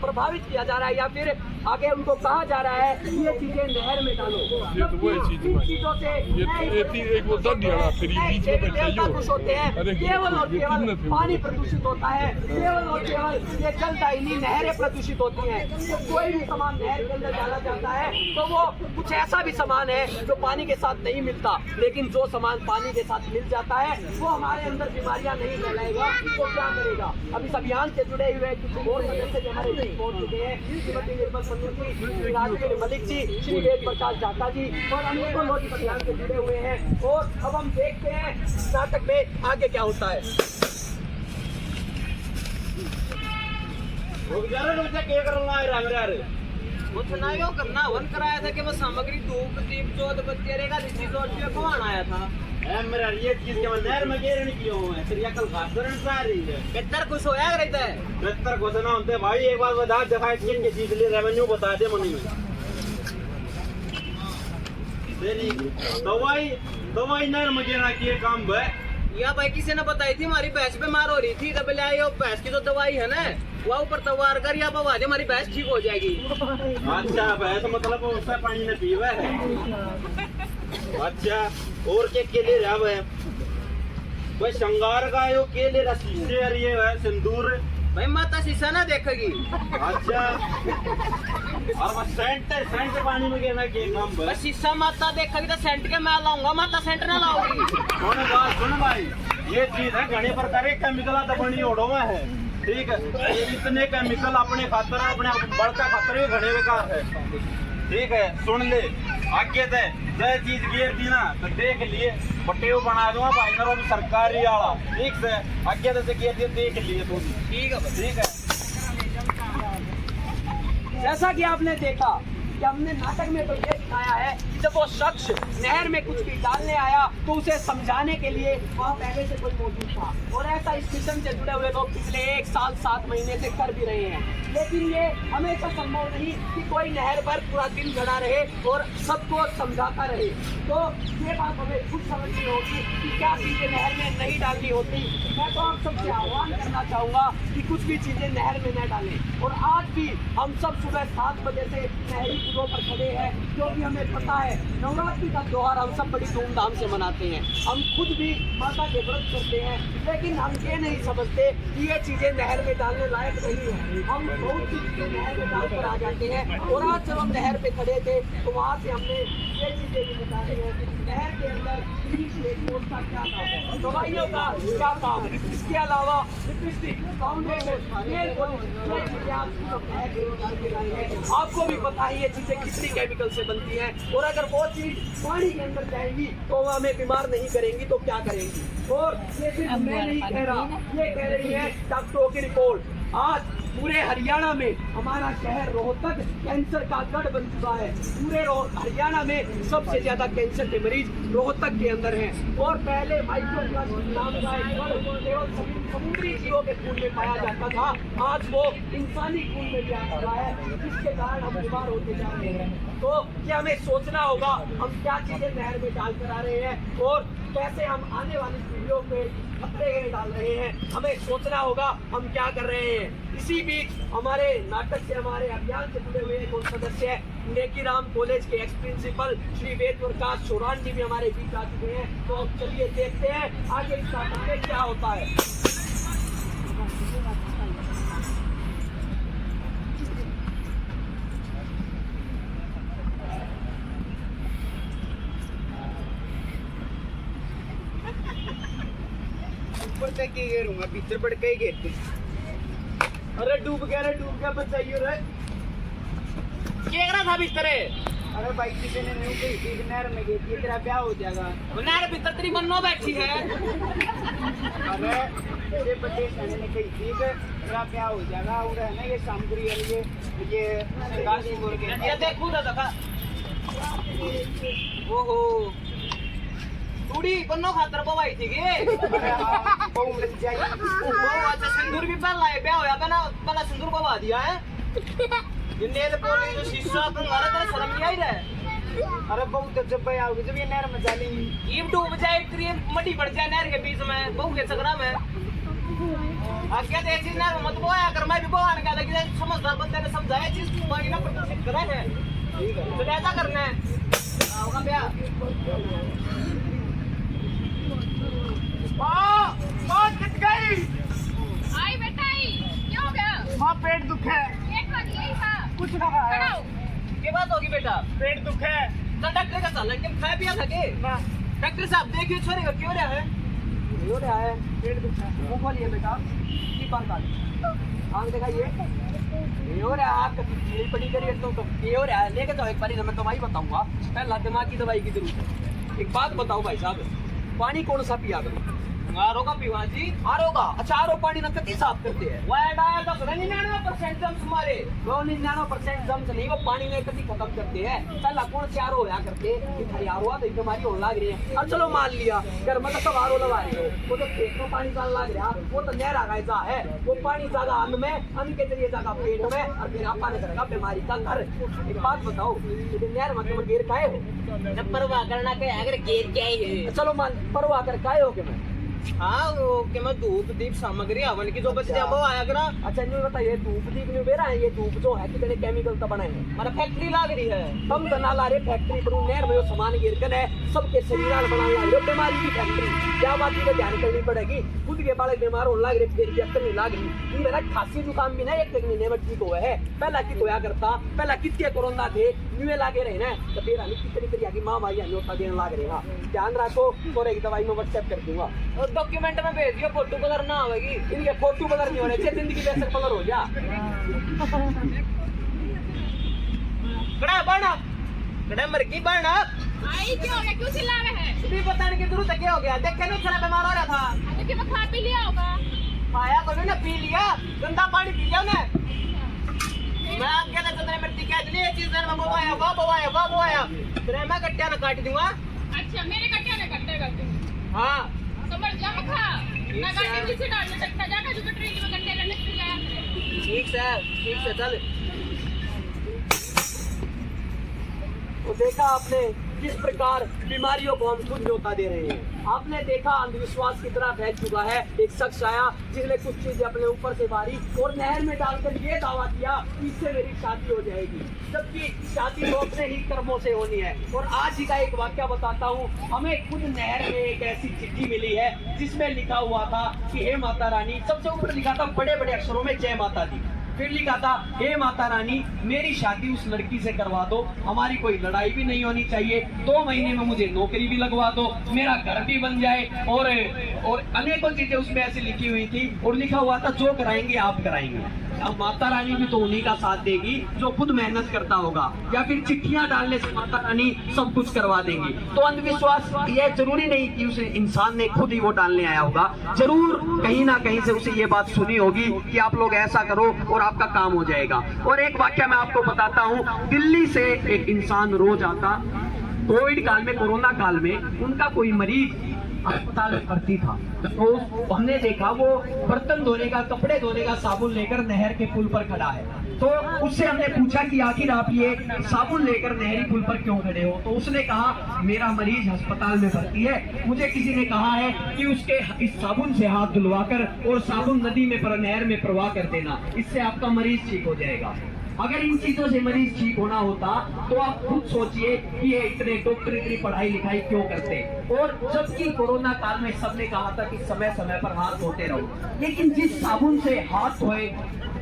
Speaker 4: प्रभावित किया जा रहा है, या फिर आगे उनको कहा जा रहा है कि ये चीजें नहर में डालो।
Speaker 8: ये तो वही चीज
Speaker 4: इन चीजों से
Speaker 8: एक वो दर्द दिया फिर बीच में
Speaker 4: देवता खुश होते हैं।
Speaker 8: अरे
Speaker 4: केवल और
Speaker 8: ये
Speaker 4: केवल
Speaker 8: कितने थे?
Speaker 4: पानी प्रदूषित होता है, केवल और केवल ये चलता ही नहीं, नहरें प्रदूषित होती हैं। तो कोई भी सामान नहर के अंदर डाला जाता है तो वो कुछ ऐसा भी सामान है जो पानी के साथ नहीं मिलता, लेकिन जो सामान पानी के साथ मिल जाता है वो हमारे अंदर बीमारियां नहीं फैलाएगा। तो क्या करेगा? अब इस अभियान से जुड़े हुए कुछ और सदस्य जो हमारे बीच पहुंच चुके हैं, श्रीमती निर्मल पंडित जी, श्री राजवीर मलिक जी, श्री वेद प्रकाश जाका जी और अनेकों लोग इस अभियान से जुड़े हुए हैं। और अब हम देखते हैं नाटक में आगे क्या होता है। वो चुनाव करना वन कराया था कि वो सामग्री धूप दीप जोत बत्ती रेगा चीज और कौन आया था।
Speaker 1: मेरा ये चीज के नहर में गिर नहीं किया हुआ है, तेरी अकल खास करन सा रही है।
Speaker 4: कितना कुछ होया रहता है।
Speaker 1: बेहतर कुछ ना होते भाई, एक बार बता दिखाए किन के चीज ले रेवेन्यू बता दे मनी में तेरी दवाई नहर में गिरना की काम है।
Speaker 4: या भाई किसी ने बताई थी हमारी भैंस बीमार हो रही थी, तब ले आयो भैंस की जो दवाई है ना वो ऊपर तवार कर या बवा दे, हमारी भैंस ठीक हो जाएगी।
Speaker 1: अच्छा भैंस मतलब उससे पानी ने पीवा है। अच्छा और के लिए रहा है भाई श्रृंगार का यो के लिए रसीसे ये है सिंदूर
Speaker 4: भाई माता शीशा ना देखेगी।
Speaker 1: अच्छा और बस सेंट पानी में गिरना के काम है।
Speaker 4: शीशा माता देखेगी तो सेंट के मैं लाऊंगा, माता सेंट ना लाऊंगी।
Speaker 1: सुन भाई, ये चीज है घने प्रकार के केमिकल तो बनी ओढ़ो में है, ठीक है। ये इतने केमिकल अपने खातर अपने बड़का खातर भी घने बेकार है, ठीक है। सुन ले आगे दे जय चीज गिर दी ना तो देख लिए बटेव बना दूंगा भाई ना भी सरकारी वाला, ठीक से आगे से गिर दिया देख लिए तू,
Speaker 4: ठीक है
Speaker 1: ठीक है।
Speaker 4: जैसा कि आपने देखा कि हमने नाटक में तो ये दिखाया है कि जब वो शख्स नहर में कुछ भी डालने आया तो उसे समझाने के लिए वहाँ पहले से कोई मौजूद था। और ऐसा इस मिशन से जुड़े हुए लोग पिछले 1 साल 7 महीने से कर भी रहे हैं, लेकिन ये हमेशा संभव नहीं कि कोई नहर पर पूरा दिन खड़ा रहे और सबको समझाता रहे। तो ये बात हमें खुद समझनी होगी कि क्या चीजें नहर में नहीं डालनी होती। मैं तो आप सबसे आह्वान करना चाहूँगा कि कुछ भी चीजें नहर में न डालें। और आज भी हम सब सुबह 7 बजे से नहरी पुलों पर खड़े हैं, क्योंकि हमें पता है नवरात्रि का त्योहार हम सब बड़ी धूमधाम से मनाते हैं। हम खुद भी माता के व्रत करते हैं, लेकिन हम ये नहीं समझते कि ये चीजें नहर में डालने लायक नहीं है। हम बहुत सी चीजें नहर में डाल कर आ जाते हैं। और आज जब हम नहर पे खड़े थे तो वहाँ से हमने ये चीजें भी बताई है कि नहर के अंदर का क्या काम है, दवाइयों का क्या काम है, इसके अलावा लिपस्टिक, फाउंडेशन, नेल पॉलिश, आपको भी पता है ये चीजें कितनी केमिकल से बनती हैं। और अगर वो चीज पानी के अंदर जाएंगी तो हमें बीमार नहीं करेंगी तो क्या करेंगी। और ये सिर्फ मैं नहीं कह रहा, ये कह रही है डॉक्टरों की रिपोर्ट। आज पूरे हरियाणा में हमारा शहर रोहतक कैंसर का गढ़ बन चुका है। पूरे हरियाणा में सबसे ज्यादा कैंसर के मरीज रोहतक के अंदर हैं। और पहले माइक्रोप्लास्टिक नाम का एक गढ़ केवल समुद्री जीवों के खून में पाया जाता था, आज वो इंसानी खून में भी आ रहा है, जिसके कारण हम बीमार होते जा रहे हैं। तो क्या हमें सोचना होगा हम क्या चीजें नहर में डाल कर आ रहे हैं और कैसे हम आने वाली पीढ़ियों पे खतरे डाल रहे हैं। हमें सोचना होगा हम क्या कर रहे हैं। इसी बीच हमारे नाटक से हमारे अभियान से जुड़े हुए एक और सदस्य है नेकीराम कॉलेज के एक्स प्रिंसिपल श्री वेद प्रकाश चौरान जी भी हमारे बीच आ चुके हैं। तो चलिए देखते हैं आगे इस नाटक में क्या होता है।
Speaker 1: के घेरूंगा, भीतर पड़ के ही घेरते। अरे डूब गया बचाइए रे।
Speaker 4: केकड़ा था बिस्तरे
Speaker 1: अरे भाई किसी ने नहीं कही थी कि नहर में गिरती है, तेरा ब्याह हो जाएगा।
Speaker 4: नहर भीतर तेरी मन्नो बैठी है।
Speaker 1: अरे ये बच्चे ने कही थी कि तेरा ब्याह हो जाएगा। और है ना ये सामग्री और ये गाजी बोल के
Speaker 4: ये देखू ना देखा। ओहो टूड़ी बन्नो खातर बवाई थी के
Speaker 1: बहु लग जाएगी।
Speaker 4: वो अच्छा सिंदूर भी पहन लाए ब्याह होया पहला सिंदूर बवा दिया है। ये नेल पॉलिश जो शीशा अपन मारा तेरा शर्म नहीं आई रे।
Speaker 1: अरे बहुत जब भाई आओगे जब ये नहर में डालेंगी।
Speaker 4: ये डूब जाए तेरी मटी पड़ जाए नहर के बीच में बहु के सकरा में। आगे तो चीज नहर में मत बोया कर, मैं भी बोया निकाल लगी समझदार बंदे ने समझाया चीज पानी ना प्रदर्शित करे है। ठीक है तो ऐसा करना है होगा ब्याह।
Speaker 1: माँ कित गई।
Speaker 7: आई बेटा आई, क्या हो गया?
Speaker 1: माँ पेट दुख है।
Speaker 7: पेट में यही था।
Speaker 1: कुछ ना खाया।
Speaker 7: खड़ा हो।
Speaker 4: के बात होगी बेटा?
Speaker 1: पेट दुख है।
Speaker 4: तो डॉक्टर का चल लेकिन खाया पिया था के? डॉक्टर साहब देखिए छोरे को क्यों रहा है? क्यों रहा है?
Speaker 1: पेट दुख है।
Speaker 4: मुंह खोलिए बेटा। की बात काट। आंख दिखाइए। ये हो रहा है आपका पीली पड़ी करिए तो ये हो रहा है। लेके जाओ एक बारी मैं दवाई बताऊंगा। पहला दिमाग की दवाई की जरूरत है। एक बात बताओ भाई साहब, पानी कौन सा पिया करो? आरो का पीवा जी। आरो का? अच्छा आरो पानी ना कति साफ करते हैं। वो डाया तो 99% जम्स मारे। वो 99% जम्स नहीं, वो पानी में कति खत्म करते हैं। पहला कौन से आरो होया करते? कि भाई आरो तो एक बीमारी होने लग रही है। अब चलो मान लिया घर में तो सब आरो लगा रहे हो, वो तो पेट में पानी डालने लग रहा, वो तो नहर आ गया है। वो पानी ज्यादा अन्न में, अन्न के जरिए ज्यादा पेट में, और फिर आप पानी करेगा बीमारी का घर। एक बात बताओ नहर में तुम गिर काहे हो? परवाह करना के अगर गिर क्या ही है। चलो मान परवाह कर काहे हो के मैं? हाँ वो कि मैं धूप दीप सामग्री हवन की जो बच्चे वो आया करा। अच्छा नहीं बताइए धूप दीप नहीं बेरा है, ये धूप जो है कितने केमिकल तो बने हैं। हमारा फैक्ट्री लाग रही है, हम बना ला रहे फैक्ट्री पर नहर में जो सामान गिर कर है सबके शरीर बना ला रहे बीमारी की फैक्ट्री। क्या बात की ध्यान करनी पड़ेगी। खुद के बालक बीमार होने लग रहे, फिर भी अक्सर नहीं लाग रही। ये मेरा खांसी जुकाम भी ना एक महीने में ठीक हुआ है। पहला की होया करता, पहला कितने कोरोना थे न्यूए लागे रहे ना, तो फिर हमें कितनी तरह की माँ माई होता देने लग रहे। हाँ ध्यान रखो और एक दवाई में व्हाट्सएप कर दूंगा और डॉक्यूमेंट में भेज दियो। फोटो कलर ना होगी, इनके फोटो कलर नहीं होने चाहिए, जिंदगी बेसर कलर हो जा। कड़ा बना कड़ा मर की बना
Speaker 7: आई क्या हो गया? क्यों चिल्ला रहे हैं?
Speaker 4: भी बताने की जरूरत क्या हो गया? देख के नहीं थोड़ा बीमार हो रहा था।
Speaker 7: तो क्या खा पी लिया होगा?
Speaker 4: खाया तो नहीं ना, पी लिया, गंदा पानी पी लिया ने। मैं आपके ना चंद्र मिट्टी कह दिली ये चीज में बवाया तेरे मैं कट्टिया ना काट दूंगा।
Speaker 7: अच्छा मेरे कट्टे ने कट्टे कर दूंगी।
Speaker 4: हाँ
Speaker 7: समझ जा मखा ना काटे पीछे डालने सकता जाकर जो ट्रेन में कट्टे करने से जाया।
Speaker 4: ठीक से चल। तो देखा आपने किस प्रकार बीमारियों को हम खुद न्योता दे रहे हैं। आपने देखा अंधविश्वास की तरह फैल चुका है। एक शख्स आया जिसने कुछ चीजें अपने ऊपर से मारी और नहर में डालकर ये दावा किया इससे मेरी शादी हो जाएगी, जबकि शादी तो अपने ही कर्मों से होनी है। और आज ही का एक वाक्य बताता हूँ। हमें खुद नहर में एक ऐसी चिट्ठी मिली है जिसमें लिखा हुआ था कि हे माता रानी, सबसे ऊपर लिखा था बड़े बड़े अक्षरों में जय माता दी। फिर लिखा था हे माता रानी मेरी शादी उस लड़की से करवा दो, हमारी कोई लड़ाई भी नहीं होनी चाहिए, 2 महीने में मुझे नौकरी भी लगवा दो, मेरा घर भी बन जाए। और अनेकों चीजें उसमें ऐसी लिखी हुई थी और लिखा हुआ था जो कराएंगे आप कराएंगे। अब माता रानी भी तो उन्हीं का साथ देगी जो खुद मेहनत करता होगा, या फिर चिट्ठियां डालने से माता रानी सब कुछ करवा देंगी। तो अंधविश्वास ये जरूरी नहीं कि उसे इंसान ने खुद ही वो डालने आया होगा, जरूर कहीं ना कहीं से उसे ये बात सुनी होगी कि आप लोग ऐसा करो और आपका काम हो जाएगा। और एक वाक्य मैं आपको बताता हूँ। दिल्ली से एक इंसान रोज आता, कोविड काल में, कोरोना काल में उनका कोई मरीज अस्पताल में भर्ती था। तो हमने देखा वो बर्तन धोने का, कपड़े धोने का साबुन लेकर नहर के पुल पर खड़ा है। तो उससे हमने पूछा कि आखिर आप ये साबुन लेकर नहरी पुल पर क्यों खड़े हो? तो उसने कहा मेरा मरीज अस्पताल में भर्ती है, मुझे किसी ने कहा है कि उसके इस साबुन से हाथ धुलवाकर और साबुन नदी में नहर में प्रवाह कर देना, इससे आपका मरीज ठीक हो जाएगा। अगर इन चीजों से मरीज ठीक होना होता तो आप खुद सोचिए कि ये इतने डॉक्टर इतनी पढ़ाई लिखाई क्यों करते। और जबकि कोरोना काल में सबने कहा था कि समय समय पर हाथ धोते रहो, लेकिन जिस साबुन से हाथ धोए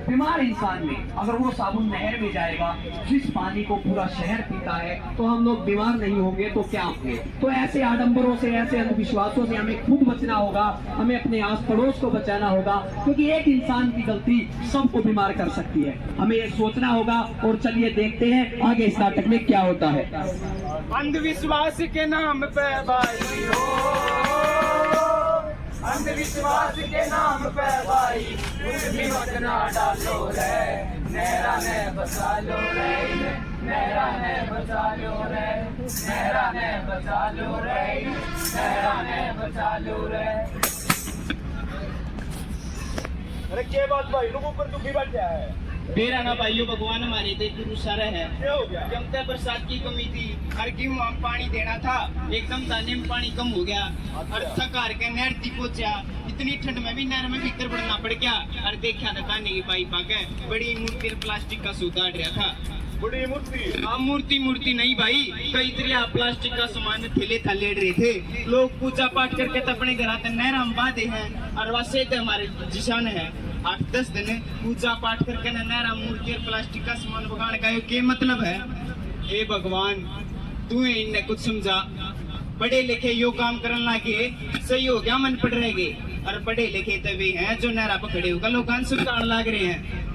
Speaker 5: बीमार इंसान में अगर वो साबुन नहर में जाएगा, जिस पानी को पूरा शहर पीता है, तो हम लोग बीमार नहीं होंगे तो क्या होंगे। तो ऐसे आडंबरों से, ऐसे अंधविश्वासों से हमें खुद बचना होगा, हमें अपने आस पड़ोस को बचाना होगा, क्योंकि एक इंसान की गलती सबको बीमार कर सकती है। हमें ये सोचना होगा। और चलिए देखते हैं आगे इस नाटक में क्या होता है।
Speaker 1: अंधविश्वास के नाम पे भाई हो, अंधविश्वास के नाम पे भाई कुछ भी मत ना डालो रे, नहरा ने बचा लो रे, नहरा ने बचा लो रे, नहरा ने बचा लो रे, नहरा ने बचा लो रे।
Speaker 6: अरे क्या बात भाई, लोगों पर दुखी बैठा है।
Speaker 1: मेरा ना भाइयों, भगवान हमारे पे गुरु सर है।
Speaker 6: क्या हो गया?
Speaker 1: जमते बरसात की कमी थी, हर की पानी देना था, एकदम दाने में पानी कम हो गया और थकार के नहर थी पहुंचा। इतनी ठंड में भी नहर में भीतर बढ़ना पड़ गया और देखा था नहीं पाइप आके बड़ी मूर्ति प्लास्टिक का सूता रहा था।
Speaker 6: बड़ी मूर्ति?
Speaker 1: हाँ, मूर्ति नहीं भाई, कई तरह प्लास्टिक का सामान थैले थलेड़ रहे थे। लोग पूजा पाठ करके तो अपने घर आते नहर हम बांधे हैं और वैसे तो हमारे जिशान है 8-10 दिन पूजा पाठ करके नहरा मूर्ति और प्लास्टिक का सामान बगाड़ का क्या मतलब है। हे भगवान, तू इन्हें कुछ समझा। पढ़े लिखे यो काम करने लगे सही हो गया, मन पड़ रहेगे। और पढ़े लिखे तभी हैं जो नहरा पर खड़े होकर लोग सुनकार लाग रहे हैं।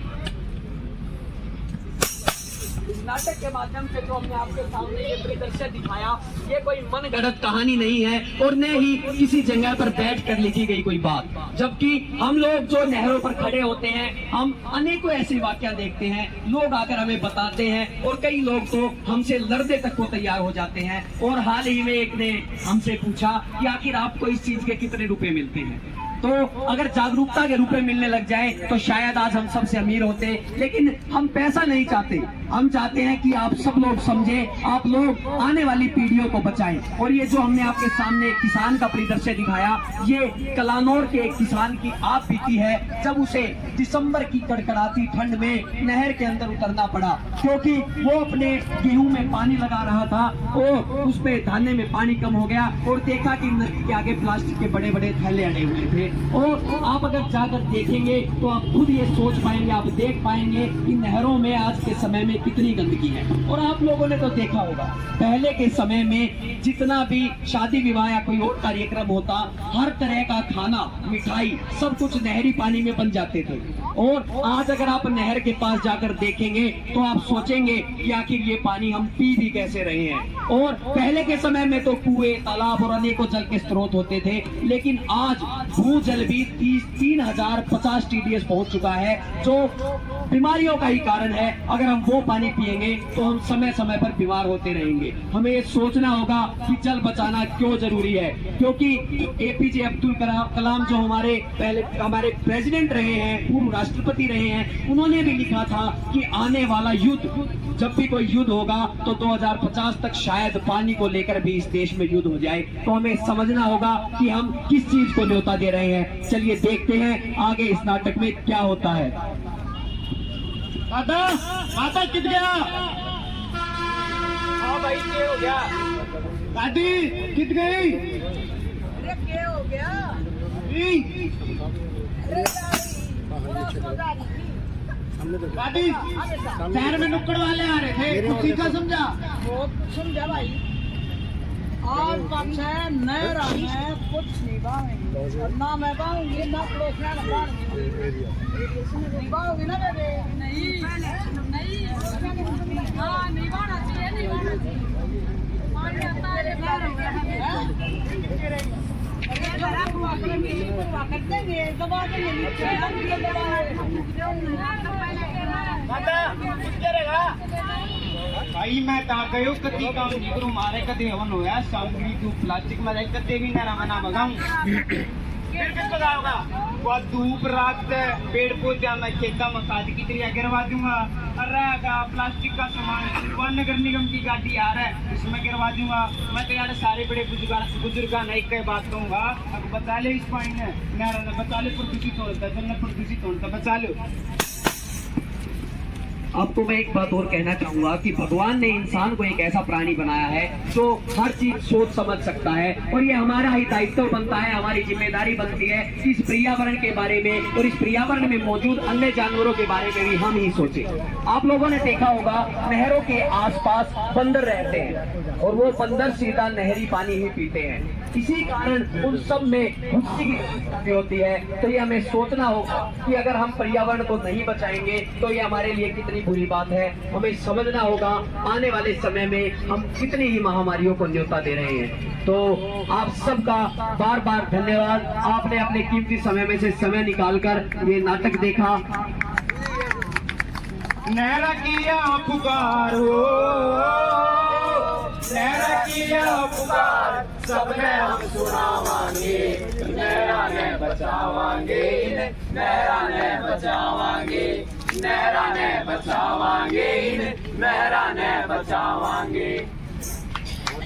Speaker 5: इस नाटक के माध्यम से जो हमने आपके सामने ये परिदृश्य दिखाया, ये कोई मन गढ़ंत कहानी नहीं है और न ही किसी जगह पर बैठ कर लिखी गई कोई बात। जबकि हम लोग जो नहरों पर खड़े होते हैं, हम अनेकों ऐसे वाकया देखते हैं, लोग आकर हमें बताते हैं और कई लोग तो हमसे लड़ने तक को तैयार हो जाते हैं। और हाल ही में एक ने हमसे पूछा कि आखिर आपको इस चीज के कितने रुपए मिलते हैं। तो अगर जागरूकता के रूप में मिलने लग जाए तो शायद आज हम सबसे अमीर होते। लेकिन हम पैसा नहीं चाहते, हम चाहते हैं कि आप सब लोग समझें, आप लोग आने वाली पीढ़ियों को बचाएं। और ये जो हमने आपके सामने किसान का परिदृश्य दिखाया, ये कलानौर के एक किसान की आप बीती है, जब उसे दिसंबर की कड़कड़ाती ठंड में नहर के अंदर उतरना पड़ा, क्योंकि वो अपने गेहूं में पानी लगा रहा था और उसमें धाने में पानी कम हो गया और देखा कि नदी के आगे प्लास्टिक के बड़े बड़े थैले अड़े हुए थे। और आप अगर जाकर देखेंगे तो आप खुद ये सोच पाएंगे, आप देख पाएंगे कि नहरों में आज के समय में कितनी गंदगी है। और आप लोगों ने तो देखा होगा, पहले के समय में जितना भी शादी विवाह या कोई और कार्यक्रम होता, हर तरह का खाना, मिठाई, सब कुछ नहरी पानी में बन जाते थे। और आज अगर आप नहर के पास जाकर देखेंगे तो आप सोचेंगे कि आखिर ये पानी हम पी भी कैसे रहे हैं। और पहले के समय में तो कुएं, तालाब और अनेकों जल के स्रोत होते थे, लेकिन आज भूजल भी 3050 TDS पहुंच चुका है, जो बीमारियों का ही कारण है। अगर हम वो पानी पिएंगे तो हम समय समय पर बीमार होते रहेंगे। हमें ये सोचना होगा कि जल बचाना क्यों जरूरी है, क्योंकि APJ अब्दुल कलाम जो हमारे प्रेसिडेंट रहे हैं, पूर्व राष्ट्रपति रहे हैं, उन्होंने भी लिखा था कि आने वाला युद्ध, जब भी कोई युद्ध होगा तो 2050 तक शायद पानी को लेकर भी इस देश में युद्ध हो जाए। तो हमें समझना होगा कि हम किस चीज को न्योता दे रहे हैं। चलिए देखते हैं आगे इस नाटक में क्या होता है।
Speaker 2: माता कित गया?
Speaker 1: हाँ भाई, क्या हो गया?
Speaker 2: दादी कित गई?
Speaker 9: अरे क्या हो गया?
Speaker 2: दादी शहर में नुक्कड़ वाले आ रहे थे, कुछ सीखा समझा?
Speaker 9: बहुत कुछ समझा भाई। आज बात है नहर है, कुछ नहीं बाऊंगी, ना मैं बाऊंगी ना पड़ोसिया नहीं बाऊंगी ना बेबे। नहीं हाँ, नहीं बाना चाहिए, नहीं बाना चाहिए। पानी आता है कर देंगे, दबा देंगे,
Speaker 1: भाई मैं ता गयो कति काम नहीं करूं, मारे कदे हवन होया सामग्री तू प्लास्टिक में रख कदे भी ना मना भगाऊं। फिर किस लगाऊंगा? वो धूप रात पेड़ पौधे में खेता में खाद की तरह गिरवा दूंगा। रहेगा प्लास्टिक का सामान, वो नगर निगम की गाड़ी आ रहा है उसमें गिरवा दूंगा। मैं तो यार सारे बड़े बुजुर्ग नहीं कई बात कहूँगा, अब बचा ले इस पानी ने, नहर ने बचा ले, प्रदूषित होता है, जल प्रदूषित होता, बचा लो।
Speaker 5: आपको मैं एक बात और कहना चाहूंगा कि भगवान ने इंसान को एक ऐसा प्राणी बनाया है जो हर चीज सोच समझ सकता है, और ये हमारा ही दायित्व बनता है, हमारी जिम्मेदारी बनती है कि इस पर्यावरण के बारे में और इस पर्यावरण में मौजूद अन्य जानवरों के बारे में भी हम ही सोचें। आप लोगों ने देखा होगा नहरों के आसपास बंदर रहते हैं और वो बंदर सीधा नहरी पानी ही पीते हैं। इसी कारण उन सब में खुशी की स्थिति होती है। तो ये हमें सोचना होगा कि अगर हम पर्यावरण को नहीं बचाएंगे तो ये हमारे लिए कितनी बुरी बात है। हमें समझना होगा आने वाले समय में हम कितनी ही महामारियों को न्योता दे रहे हैं। तो आप सबका बार बार धन्यवाद, आपने अपने कीमती समय में से समय निकालकर ये नाटक देखा।
Speaker 1: नहरा किया पुकारो, नहरा किया पुकार, सबने हम सुनावांगे, नहरा ने बचावांगे, नहरा ने बचावांगे, नहरा ने बचावांगे, नहरा ने बचावांगे।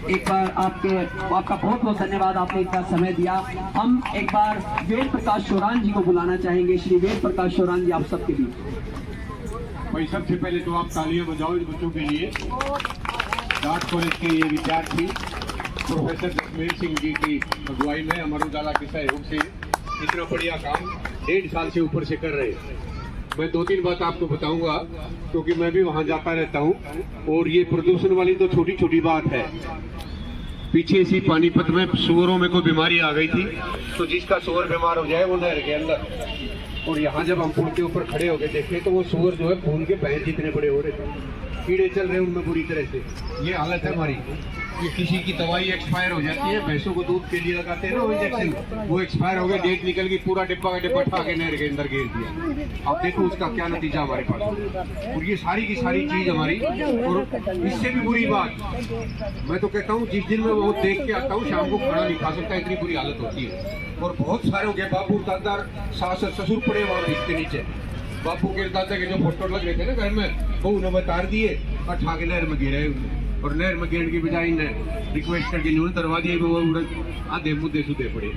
Speaker 5: एक बार आपका बहुत बहुत धन्यवाद, आपने इतना समय दिया। हम एक बार वेद प्रकाश शोरान जी को बुलाना चाहेंगे। श्री वेद प्रकाश शोरान जी, आप सबके बीच।
Speaker 10: भाई सबसे पहले तो आप तालियां बजाओ इन बच्चों के लिए। डाट कॉलेज के ये विद्यार्थी प्रोफेसर जसमेर सिंह जी की अगुवाई में अमर उजाला के सहयोग से इतना बढ़िया काम 1.5 साल से ऊपर से कर रहे हैं। मैं 2-3 बात आपको बताऊंगा क्योंकि मैं भी वहां जाता रहता हूं। और ये प्रदूषण वाली तो छोटी छोटी बात है। पीछे सी पानीपत में सुअरों में कोई बीमारी आ गई थी, तो जिसका सुअर बीमार हो जाए वो नहर के अंदर, और यहाँ जब हम पुल के ऊपर खड़े होकर देखे तो वो सुअर जो है खून के भैंस जितने बड़े हो रहे थे, कीड़े चल रहे उनमें बुरी तरह से। ये हालत है हमारी। ये किसी की दवाई एक्सपायर हो जाती है, भैंसों को दूध के लिए लगाते हैं ना वो इंजेक्शन, वो एक्सपायर हो गया, डेट निकल गई, पूरा डिब्बा का डिब्बा उठा के नहर के अंदर गिर दिया। अब देखो उसका क्या नतीजा हमारे पास। और ये सारी की सारी चीज हमारी। और इससे भी बुरी बात, मैं तो कहता हूँ जिस दिन मैं वो देख के आता हूँ शाम को खाना नहीं खा सकता, इतनी बुरी हालत होती है। और बहुत सारे हो गए, बापू दादा सास ससुर पड़े वहाँ इसके नीचे। बापू के दादा के जो फोटो लग रहे थे ना घर में, वो उन्होंने तार दिए और ठा के नहर में गिरे। और नहर में गिरने की बजाय रिक्वेस्ट करके उन्होंने तरवा दिए, वो आधे मुद्दे सुधे पड़े।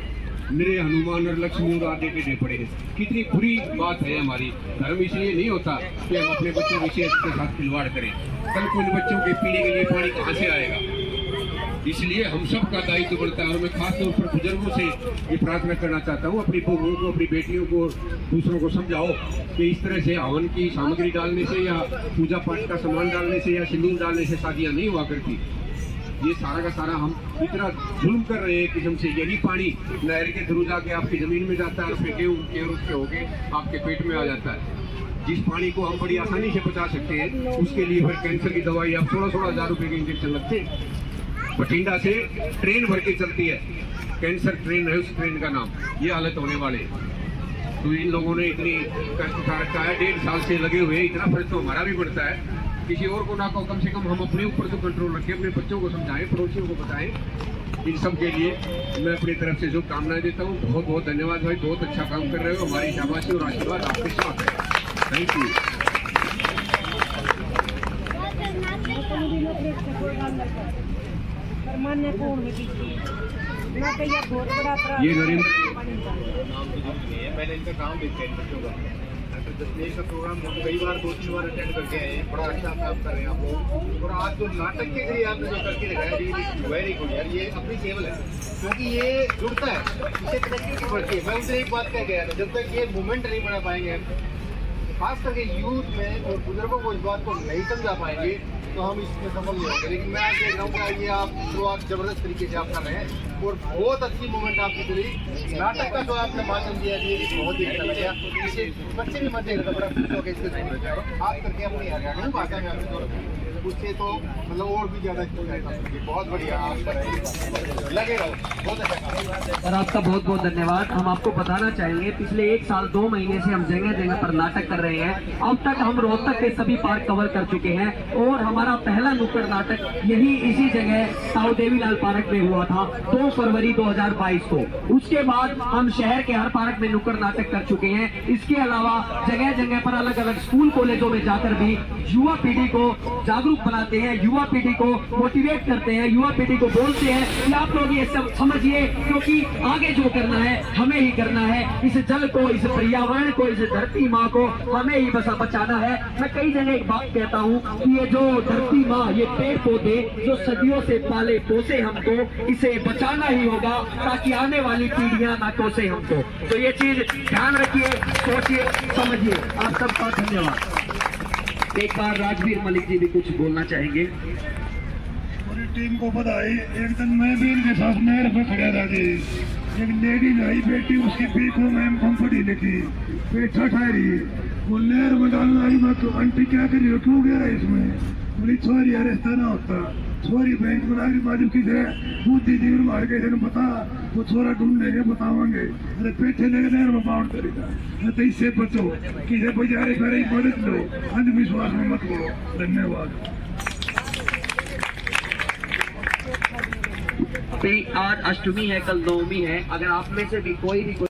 Speaker 10: मेरे हनुमान और लक्ष्मी और आधे टेढ़े पड़े हैं। कितनी बुरी बात है हमारी। धर्म इसलिए नहीं होता कि हम अपने बच्चों के साथ खिलवाड़ करें। कल को इन बच्चों के पीने के लिए पानी कहाँ से आएगा? इसलिए हम सब का दायित्व बनता है। और मैं खास तौर पर बुजुर्गों से ये प्रार्थना करना चाहता हूँ, अपनी बहुओं को, अपनी बेटियों को, दूसरों को समझाओ कि इस तरह से हवन की सामग्री डालने से या पूजा पाठ का सामान डालने से या सिंदूर डालने से शादियाँ नहीं हुआ करती। ये सारा का सारा हम इतना जुल्म कर रहे हैं एक किस्म से। यही पानी नहर के थ्रू जाके आपकी जमीन में जाता है, फेंके उनके उसके होके आपके पेट में आ जाता है। जिस पानी को हम बड़ी आसानी से बचा सकते हैं, उसके लिए फिर कैंसर की दवाई अब 16-16 हज़ार रुपये के इंजेक्शन लगते हैं। बठिंडा से ट्रेन भर के चलती है, कैंसर ट्रेन है उस ट्रेन का नाम। ये हालत होने वाले। तो इन लोगों ने इतनी कष्ट उठा रखा है, 1.5 साल से लगे हुए। इतना फर्ज तो हमारा भी बढ़ता है, किसी और को ना को कम से कम हम अपने ऊपर तो कंट्रोल रखें, अपने बच्चों को समझाएं, पड़ोसियों को बताएं। इन सब के लिए मैं अपनी तरफ से शुभकामनाएं देता हूँ। बहुत बहुत धन्यवाद भाई, बहुत अच्छा काम कर रहे हो। हमारी शाबाशी और आशीर्वाद आपके साथ है। Thank you. ये नरेंद्र मैंने इनका काम देखा है बच्चों का। डॉक्टर जसमेर का प्रोग्राम कई बार 2-3 बार अटेंड करके आए हैं। बड़ा अच्छा काम कर रहे हैं आप लोग। और आज जो नाटक के जरिए आपने जो करके दिखाया, वेरी गुड यार, ये अपनी केवल है क्योंकि ये जुड़ता है, इससे कनेक्टिविटी बढ़ती है। मैं उनसे एक बात कह गया था, जब तक ये मूवमेंट नहीं बना पाएंगे, खास करके यूथ में और बुजुर्गों को इस बात को नहीं समझा पाएंगे, तो हम इसमें सफल नहीं होंगे। लेकिन मैं आज देख रहा हूँ कि ये आप शुरुआत जबरदस्त तरीके से आप कर रहे हैं और बहुत अच्छी मूवमेंट आपकी चली। नाटक का जो आपने माध्यम दिया, ये बहुत ही अच्छा लगा। इसे बच्चे भी मत देखते, बड़ा खुश होकर इसको आप करके अपनी हरियाणा भाषा में आपने उससे तो मतलब और भी ज़्यादा बहुत बढ़िया आप लगे रहो, बहुत अच्छा।
Speaker 5: और आपका बहुत बहुत धन्यवाद। हम आपको बताना चाहेंगे, पिछले 1 साल 2 महीने से हम जगह जगह पर नाटक कर रहे हैं। अब तक हम रोहतक के सभी पार्क कवर कर चुके हैं और हमारा पहला नुक्कड़ नाटक यही इसी जगह ताऊ देवीलाल पार्क में हुआ था 2 फरवरी 2022 को। उसके बाद हम शहर के हर पार्क में नुक्कड़ नाटक कर चुके हैं। इसके अलावा जगह जगह पर अलग अलग स्कूल कॉलेजों में जाकर भी युवा पीढ़ी को जागरूक जागरूक बनाते हैं, युवा पीढ़ी को मोटिवेट करते हैं, युवा पीढ़ी को बोलते हैं कि आप लोग ये सब समझिए, क्योंकि आगे जो करना है हमें ही करना है। इस जल को, इस पर्यावरण को, इस धरती माँ को हमें ही बचाना है। मैं कई जगह एक बात कहता हूँ कि ये जो धरती माँ, ये पेड़ पौधे जो सदियों से पाले पोसे हमको, इसे बचाना ही होगा ताकि आने वाली पीढ़ियां ना कोसे हमको। तो ये चीज ध्यान रखिए, सोचिए, समझिए। आप सबका धन्यवाद। एक बार राजवीर मलिक जी भी कुछ बोलना चाहेंगे।
Speaker 8: पूरी टीम को बधाई। एक दिन मैं भी इनके साथ नहर पे खड़ा था जी, एक लेडी आई बेटी, उसकी पीको में पंपड़ी लिखी, पेठा ठहरी, वो नहर में डालना आई। मैं तो आंटी क्या कर रही हो, क्यों गया इसमें? बोली छोरी रिश्ता ना होता, छोरी बैंक में नागरिक बाजू की है, बूढ़ी जीवन मार के बता, वो छोरा ढूंढेंगे, बतावांगे। अरे पेठे लेके नहर में बाउंड करेगा। मैं तो इससे बचो कि बेचारे मेरी मदद लो, अंधविश्वास में मत हो। धन्यवाद।
Speaker 5: आज अष्टमी है, कल नवमी है। अगर आप में से भी कोई भी